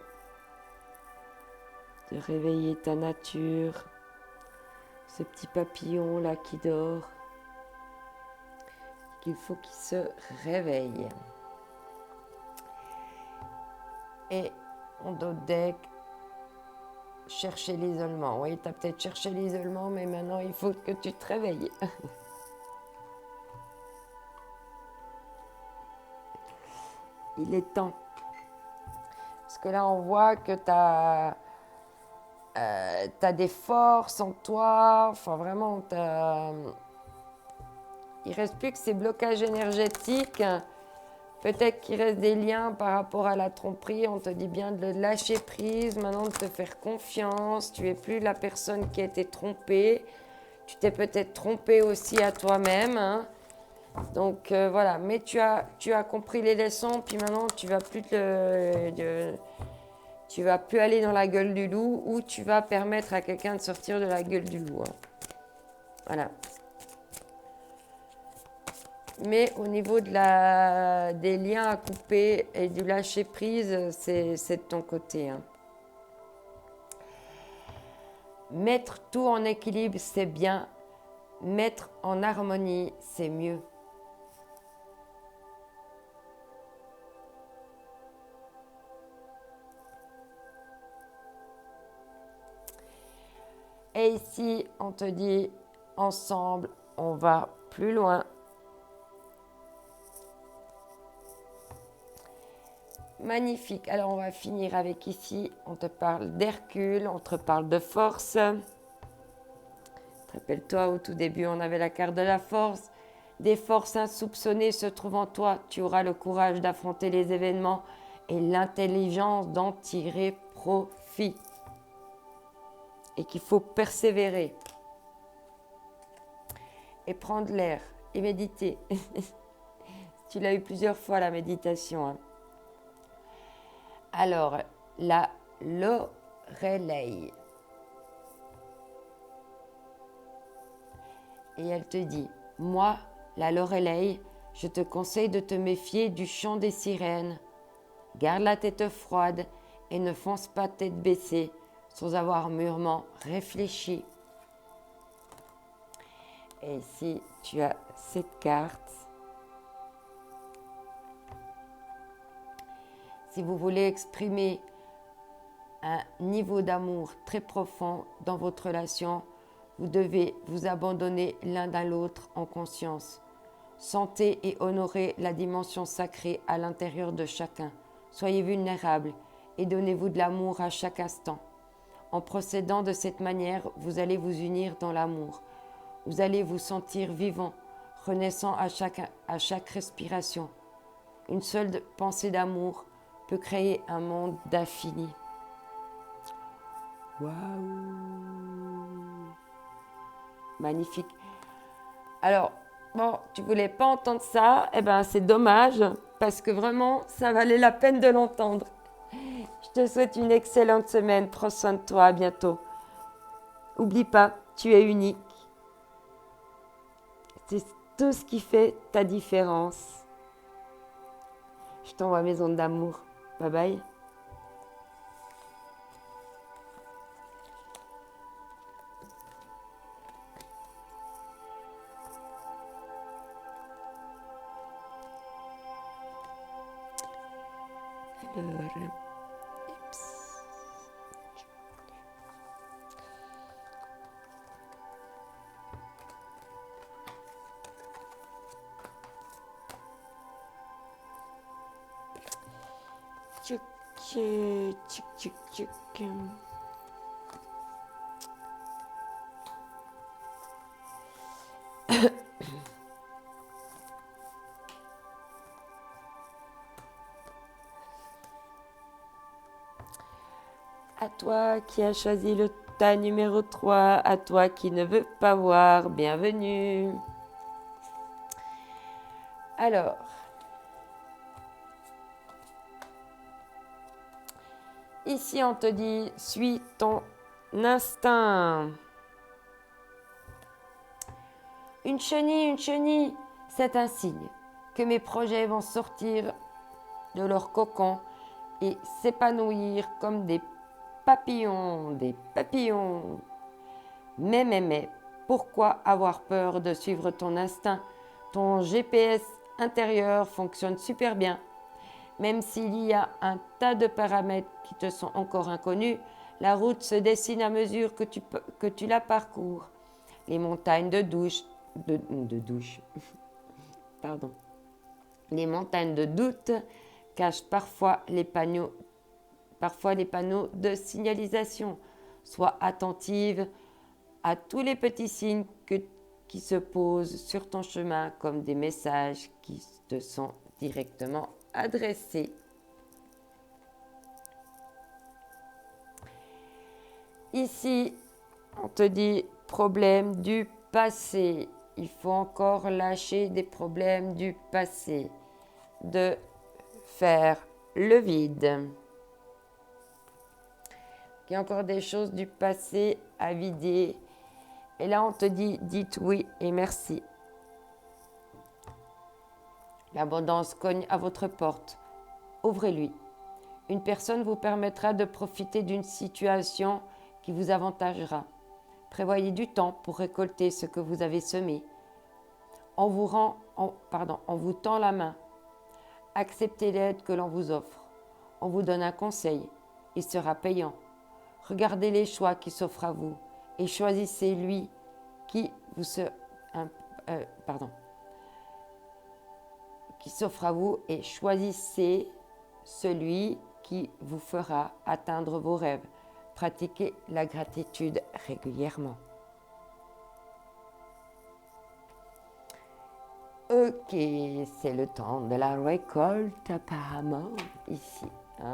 de réveiller ta nature, ce petit papillon là qui dort, qu'il faut qu'il se réveille. Et on doit deck chercher l'isolement. Oui, tu as peut-être cherché l'isolement, mais maintenant il faut que tu te réveilles. Il est temps. Parce que là, on voit que tu as des forces en toi. Enfin, vraiment, il ne reste plus que ces blocages énergétiques. Peut-être qu'il reste des liens par rapport à la tromperie. On te dit bien de lâcher prise, maintenant de te faire confiance. Tu n'es plus la personne qui a été trompée. Tu t'es peut-être trompé aussi à toi-même. Hein. Donc voilà, mais tu as compris les leçons, puis maintenant tu vas plus tu vas plus aller dans la gueule du loup, ou tu vas permettre à quelqu'un de sortir de la gueule du loup. Hein. Voilà. Mais au niveau des liens à couper et du lâcher prise, c'est de ton côté. Hein. Mettre tout en équilibre, c'est bien. Mettre en harmonie, c'est mieux. Et ici, on te dit, ensemble, on va plus loin. Magnifique. Alors, on va finir avec ici, on te parle d'Hercule, on te parle de force. Rappelle-toi, au tout début, on avait la carte de la force. Des forces insoupçonnées se trouvent en toi. Tu auras le courage d'affronter les événements et l'intelligence d'en tirer profit. Et qu'il faut persévérer. Et prendre l'air et méditer. Tu l'as eu plusieurs fois, la méditation. Hein. Alors, la Lorelei. Et elle te dit, moi, la Lorelei, je te conseille de te méfier du chant des sirènes. Garde la tête froide et ne fonce pas tête baissée sans avoir mûrement réfléchi. Et ici, tu as cette carte. Si vous voulez exprimer un niveau d'amour très profond dans votre relation, vous devez vous abandonner l'un à l'autre en conscience. Sentez et honorez la dimension sacrée à l'intérieur de chacun. Soyez vulnérables et donnez-vous de l'amour à chaque instant. En procédant de cette manière, vous allez vous unir dans l'amour. Vous allez vous sentir vivant, renaissant à chaque respiration. Une seule pensée d'amour peut créer un monde d'infini. Waouh! Magnifique. Alors, bon, tu voulais pas entendre ça, eh ben c'est dommage, parce que vraiment, ça valait la peine de l'entendre. Je te souhaite une excellente semaine, prends soin de toi, à bientôt. Oublie pas, tu es unique. C'est tout ce qui fait ta différence. Je t'envoie mes ondes d'amour. Bye bye. Alors, Tchic, tchic, tchic, tchic. À toi qui as choisi le tas numéro 3, à toi qui ne veux pas voir, bienvenue. Alors, ici on te dit, suis ton instinct. Une chenille, c'est un signe que mes projets vont sortir de leur cocon et s'épanouir comme des papillons. Mais, pourquoi avoir peur de suivre ton instinct? Ton GPS intérieur fonctionne super bien. Même s'il y a un tas de paramètres qui te sont encore inconnus, la route se dessine à mesure que tu la parcours. Les montagnes de douche. Pardon. Les montagnes de doute cachent parfois les panneaux de signalisation. Sois attentive à tous les petits signes qui se posent sur ton chemin comme des messages qui te sont directement adressés. Ici, on te dit problème du passé. Il faut encore lâcher des problèmes du passé, de faire le vide. Il y a encore des choses du passé à vider. Et là, on te dit, dites oui et merci. L'abondance cogne à votre porte. Ouvrez-lui. Une personne vous permettra de profiter d'une situation qui vous avantagera. Prévoyez du temps pour récolter ce que vous avez semé. On vous tend la main. Acceptez l'aide que l'on vous offre. On vous donne un conseil. Il sera payant. Regardez les choix qui s'offrent à vous et choisissez qui s'offre à vous et choisissez celui qui vous fera atteindre vos rêves. Pratiquez la gratitude régulièrement. Ok, c'est le temps de la récolte apparemment ici.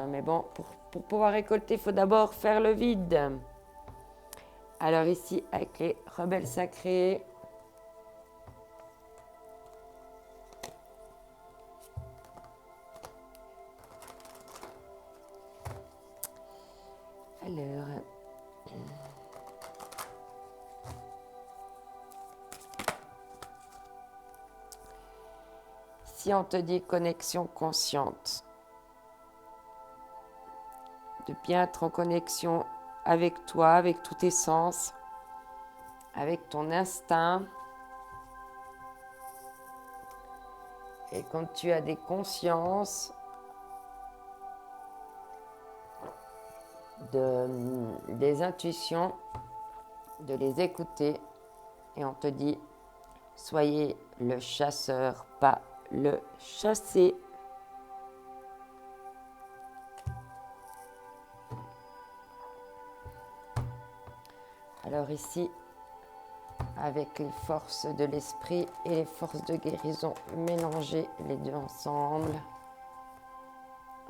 Mais bon, pour pouvoir récolter, il faut d'abord faire le vide. Alors ici, avec les rebelles sacrés, si on te dit connexion consciente, de bien être en connexion avec toi, avec tous tes sens, avec ton instinct. Et quand tu as des consciences des intuitions, de les écouter. Et on te dit, soyez le chasseur, pas le chassé. Alors ici, avec les forces de l'esprit et les forces de guérison, mélangez les deux ensemble.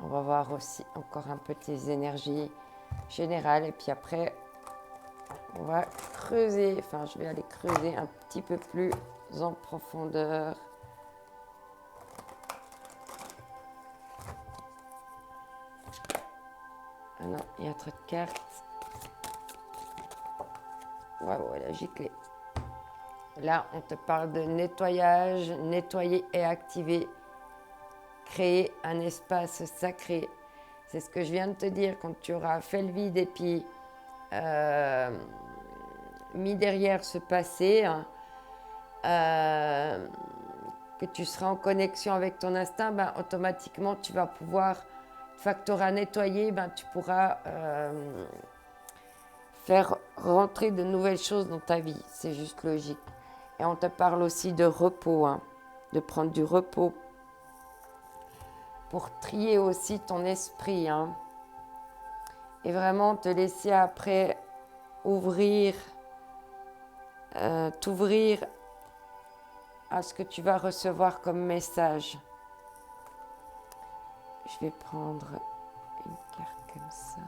On va voir aussi encore un peu tes énergies générales et puis après, on va creuser, je vais aller creuser un petit peu plus en profondeur. Ah non, il y a trop de cartes. Waouh, elle a giclé. Là, on te parle de nettoyage, nettoyer et activer. Créer un espace sacré. C'est ce que je viens de te dire, quand tu auras fait le vide et puis mis derrière ce passé, que tu seras en connexion avec ton instinct, automatiquement tu vas pouvoir, une fois que tu auras nettoyé, tu pourras faire rentrer de nouvelles choses dans ta vie. C'est juste logique. Et on te parle aussi de repos, de prendre du repos pour trier aussi ton esprit. et vraiment te laisser après t'ouvrir à ce que tu vas recevoir comme message. Je vais prendre une carte comme ça.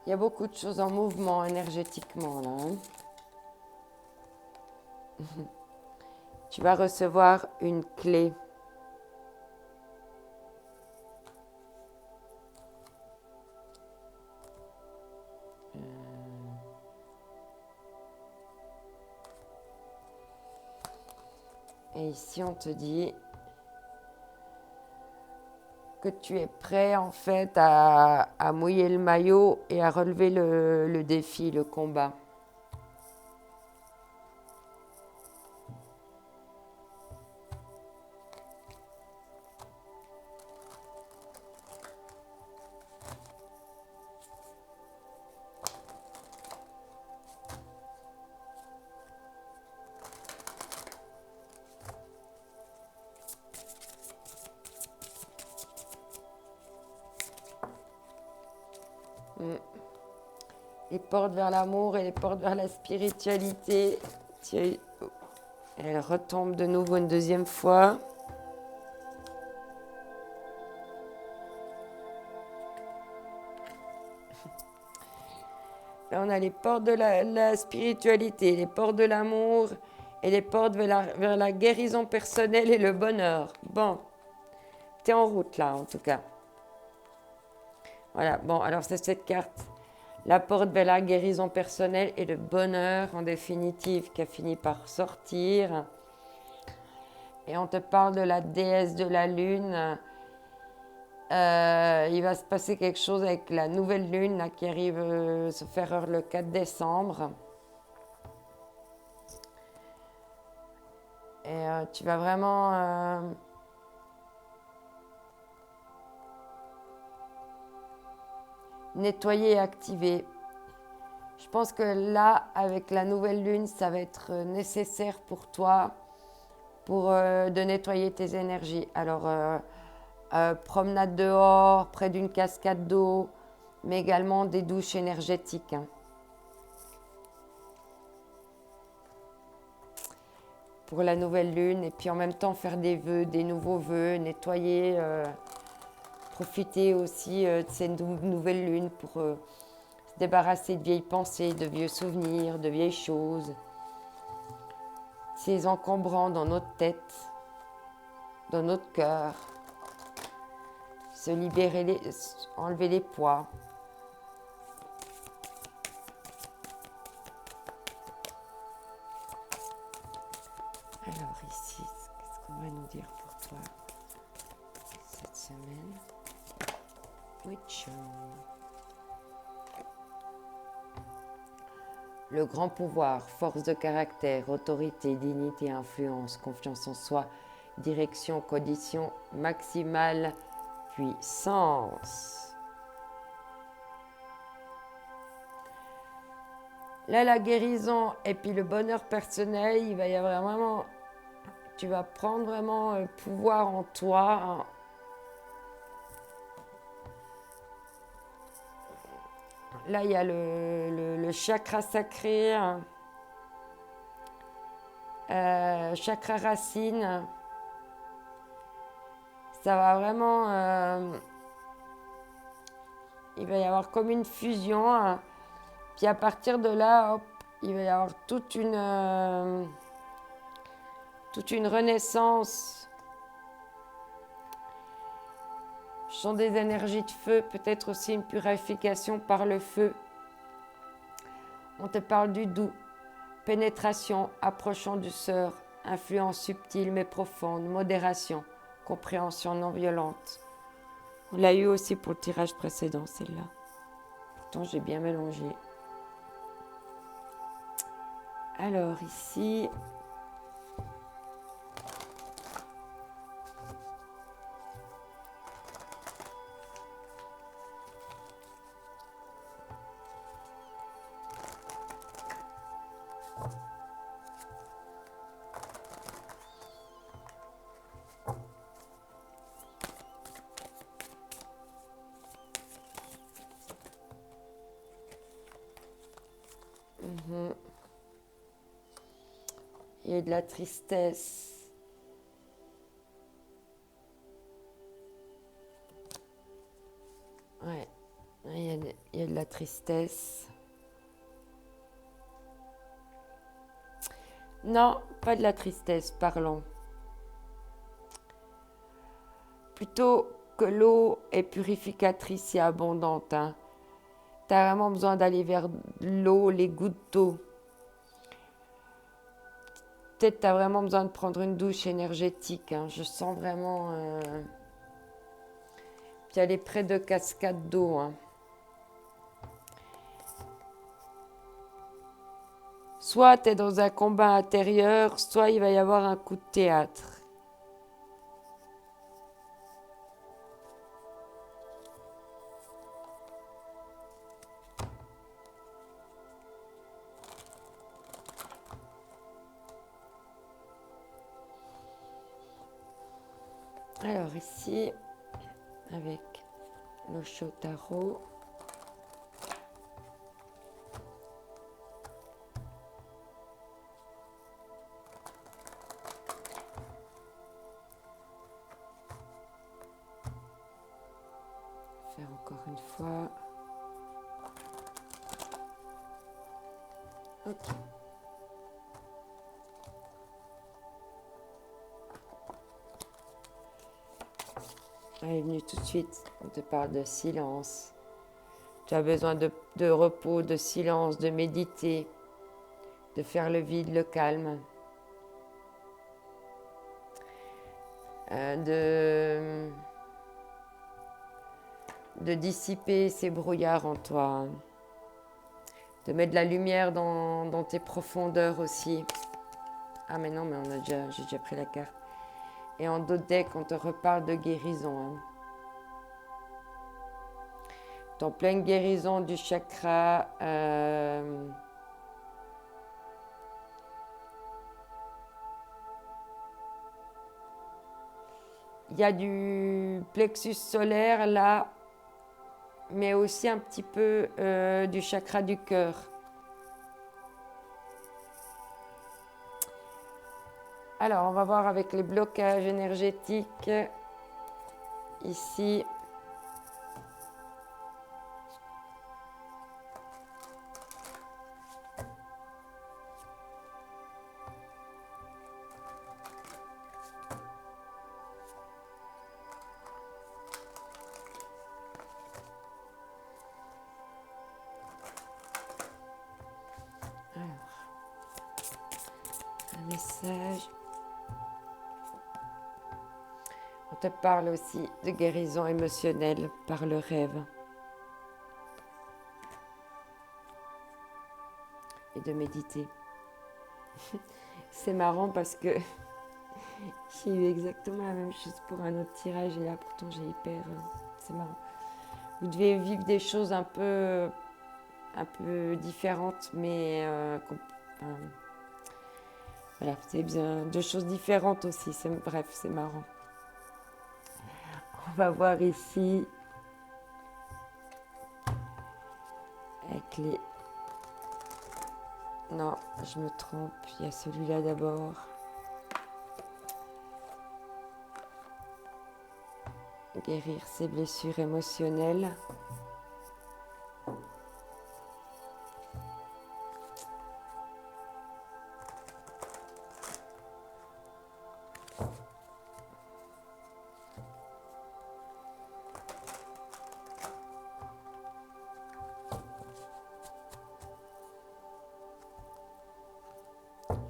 Il y a beaucoup de choses en mouvement énergétiquement là. Tu vas recevoir une clé. Et ici, on te dit que tu es prêt en fait à mouiller le maillot et à relever le défi, le combat. Les portes vers l'amour et les portes vers la spiritualité. Elle retombe de nouveau une deuxième fois. Là, on a les portes de la spiritualité, les portes de l'amour et les portes vers la guérison personnelle et le bonheur. Bon, t'es en route là, en tout cas. Voilà, bon, alors c'est cette carte. La porte vers la guérison personnelle et le bonheur, en définitive, qui a fini par sortir. Et on te parle de la déesse de la lune. Il va se passer quelque chose avec la nouvelle lune là, qui arrive se faire le 4 décembre. Et tu vas vraiment nettoyer et activer. Je pense que là, avec la nouvelle lune, ça va être nécessaire pour toi de nettoyer tes énergies. Alors, promenade dehors, près d'une cascade d'eau, mais également des douches énergétiques. Pour la nouvelle lune, et puis en même temps faire des vœux, des nouveaux vœux, nettoyer, profiter aussi de ces nouvelles lunes pour se débarrasser de vieilles pensées, de vieux souvenirs, de vieilles choses, ces encombrants dans notre tête, dans notre cœur, se libérer, enlever les poids. Alors ici, qu'est-ce qu'on va nous dire pour toi cette semaine? Le grand pouvoir, force de caractère, autorité, dignité, influence, confiance en soi, direction, condition maximale, puissance. Là, la guérison et puis le bonheur personnel, il va y avoir vraiment, tu vas prendre vraiment pouvoir en toi. Hein. Là, il y a le chakra sacré, chakra racine. Ça va vraiment... il va y avoir comme une fusion. Hein. Puis à partir de là, hop, il va y avoir toute une renaissance. Ce sont des énergies de feu, peut-être aussi une purification par le feu. On te parle du doux, pénétration, approchant du sœur, influence subtile mais profonde, modération, compréhension non violente. On l'a eu aussi pour le tirage précédent, celle-là. Pourtant, j'ai bien mélangé. Alors ici... il y a de la tristesse. Ouais, il y a de la tristesse. Non, pas de la tristesse, parlons. Plutôt que l'eau est purificatrice et abondante. Hein. Tu as vraiment besoin d'aller vers l'eau, les gouttes d'eau. Peut-être tu as vraiment besoin de prendre une douche énergétique. Hein. Je sens vraiment... Puis elle est près de cascades d'eau. Hein. Soit tu es dans un combat intérieur, soit il va y avoir un coup de théâtre. Alors ici, avec le Shotaro, faire encore une fois. Ok. Elle est venue tout de suite. On te parle de silence. Tu as besoin de repos, de silence, de méditer, de faire le vide, le calme, de dissiper ces brouillards en toi, de mettre de la lumière dans tes profondeurs aussi. Ah mais non, mais j'ai déjà pris la carte. Et en dos de deck, on te reparle de guérison. Hein. T'es en pleine guérison du chakra. Il y a du plexus solaire là, mais aussi un petit peu du chakra du cœur. Alors, on va voir avec les blocages énergétiques ici. Alors, un message. On te parle aussi de guérison émotionnelle par le rêve. Et de méditer. C'est marrant parce que j'ai eu exactement la même chose pour un autre tirage et là pourtant j'ai hyper... c'est marrant. Vous devez vivre des choses un peu différentes, mais voilà, c'est bien deux choses différentes aussi. Bref, c'est marrant. On va voir ici avec les... Non, je me trompe. Il y a celui-là d'abord. Guérir ses blessures émotionnelles.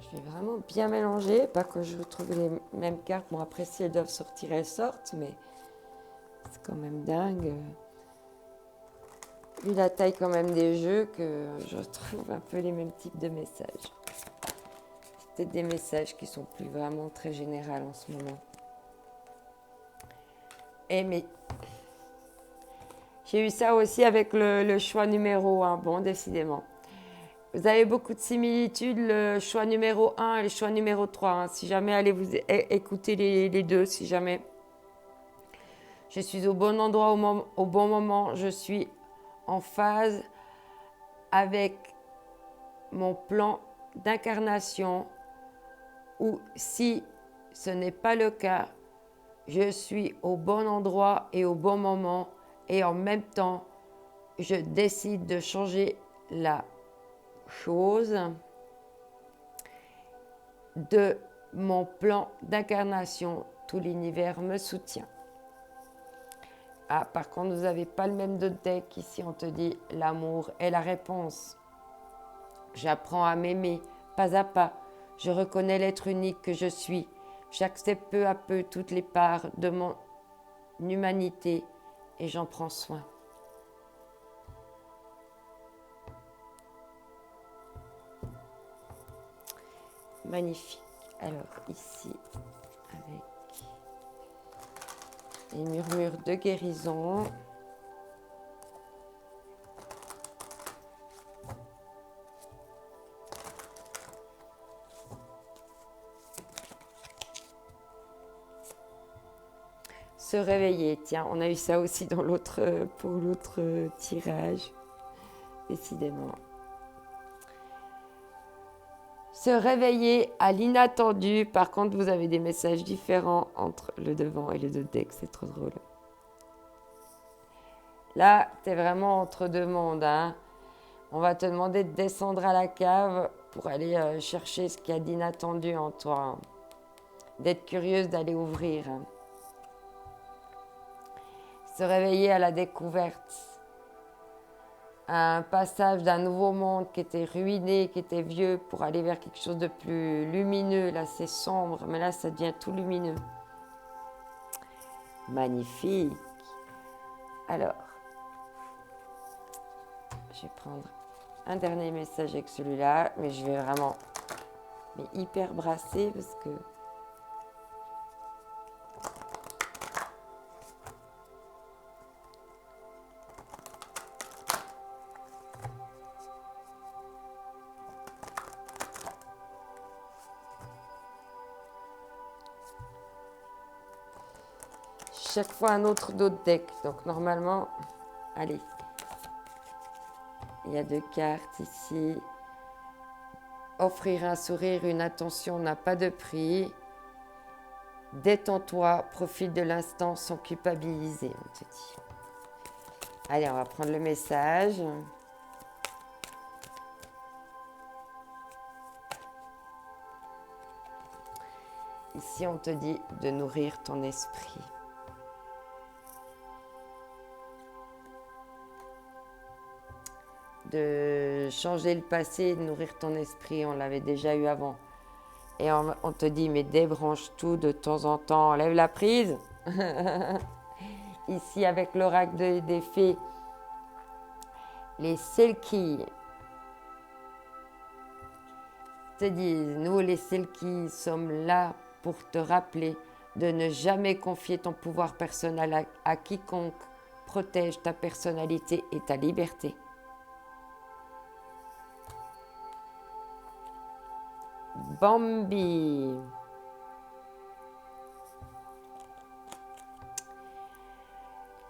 Je vais vraiment bien mélanger, pas que je retrouve les mêmes cartes. Bon, après, si elles doivent sortir, elles sortent, mais c'est quand même dingue. Vu la taille quand même des jeux, que je retrouve un peu les mêmes types de messages. C'est peut-être des messages qui sont plus vraiment très généraux en ce moment. Mais j'ai eu ça aussi avec le choix numéro 1. Bon, décidément. Vous avez beaucoup de similitudes, le choix numéro 1 et le choix numéro 3. Hein. Si jamais, allez vous écouter les deux. Si jamais je suis au bon endroit au bon moment, je suis en phase avec mon plan d'incarnation, ou si ce n'est pas le cas, je suis au bon endroit et au bon moment et en même temps, je décide de changer la chose de mon plan d'incarnation. Tout l'univers me soutient. Ah, par contre, vous n'avez pas le même deck. Ici, on te dit l'amour est la réponse. J'apprends à m'aimer pas à pas. Je reconnais l'être unique que je suis. J'accepte peu à peu toutes les parts de mon humanité et j'en prends soin. Magnifique. Alors ici, avec les murmures de guérison. Se réveiller, tiens, on a eu ça aussi dans pour l'autre tirage, décidément. Se réveiller à l'inattendu. Par contre, vous avez des messages différents entre le devant et le dos deck, c'est trop drôle. Là, tu es vraiment entre deux mondes. Hein. On va te demander de descendre à la cave pour aller chercher ce qu'il y a d'inattendu en toi. Hein. D'être curieuse, d'aller ouvrir. Hein. Se réveiller à la découverte. Un passage d'un nouveau monde qui était ruiné, qui était vieux, pour aller vers quelque chose de plus lumineux. Là, c'est sombre, mais là, ça devient tout lumineux. Magnifique. Alors, je vais prendre un dernier message avec celui-là, mais je vais vraiment hyper brasser parce que chaque fois un autre deck. Donc normalement, allez, il y a 2 cartes ici. Offrir un sourire, une attention n'a pas de prix. Détends-toi, profite de l'instant sans culpabiliser, on te dit. Allez, on va prendre le message. Ici, on te dit de nourrir ton esprit. De changer le passé, de nourrir ton esprit, on l'avait déjà eu avant. Et on te dit, mais débranche tout de temps en temps, enlève la prise. Ici, avec l'oracle des fées, les Selkies te disent, nous les Selkies sommes là pour te rappeler de ne jamais confier ton pouvoir personnel à quiconque. Protège ta personnalité et ta liberté. Bambi.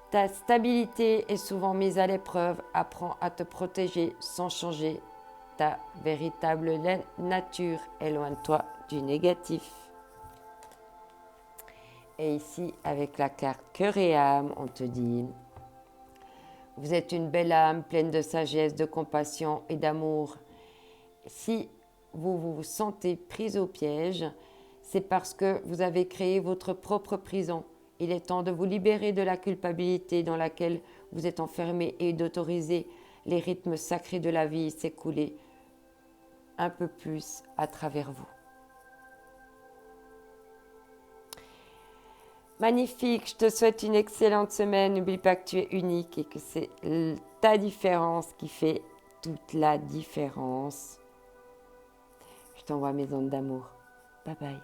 Ta stabilité est souvent mise à l'épreuve. Apprends à te protéger sans changer ta véritable nature. Éloigne-toi du négatif. Et ici, avec la carte cœur et âme, on te dit, vous êtes une belle âme pleine de sagesse, de compassion et d'amour. Si vous vous sentez prise au piège, c'est parce que vous avez créé votre propre prison. Il est temps de vous libérer de la culpabilité dans laquelle vous êtes enfermé et d'autoriser les rythmes sacrés de la vie s'écouler un peu plus à travers vous. Magnifique, je te souhaite une excellente semaine. N'oublie pas que tu es unique et que c'est ta différence qui fait toute la différence. Je t'envoie mes ondes d'amour. Bye bye.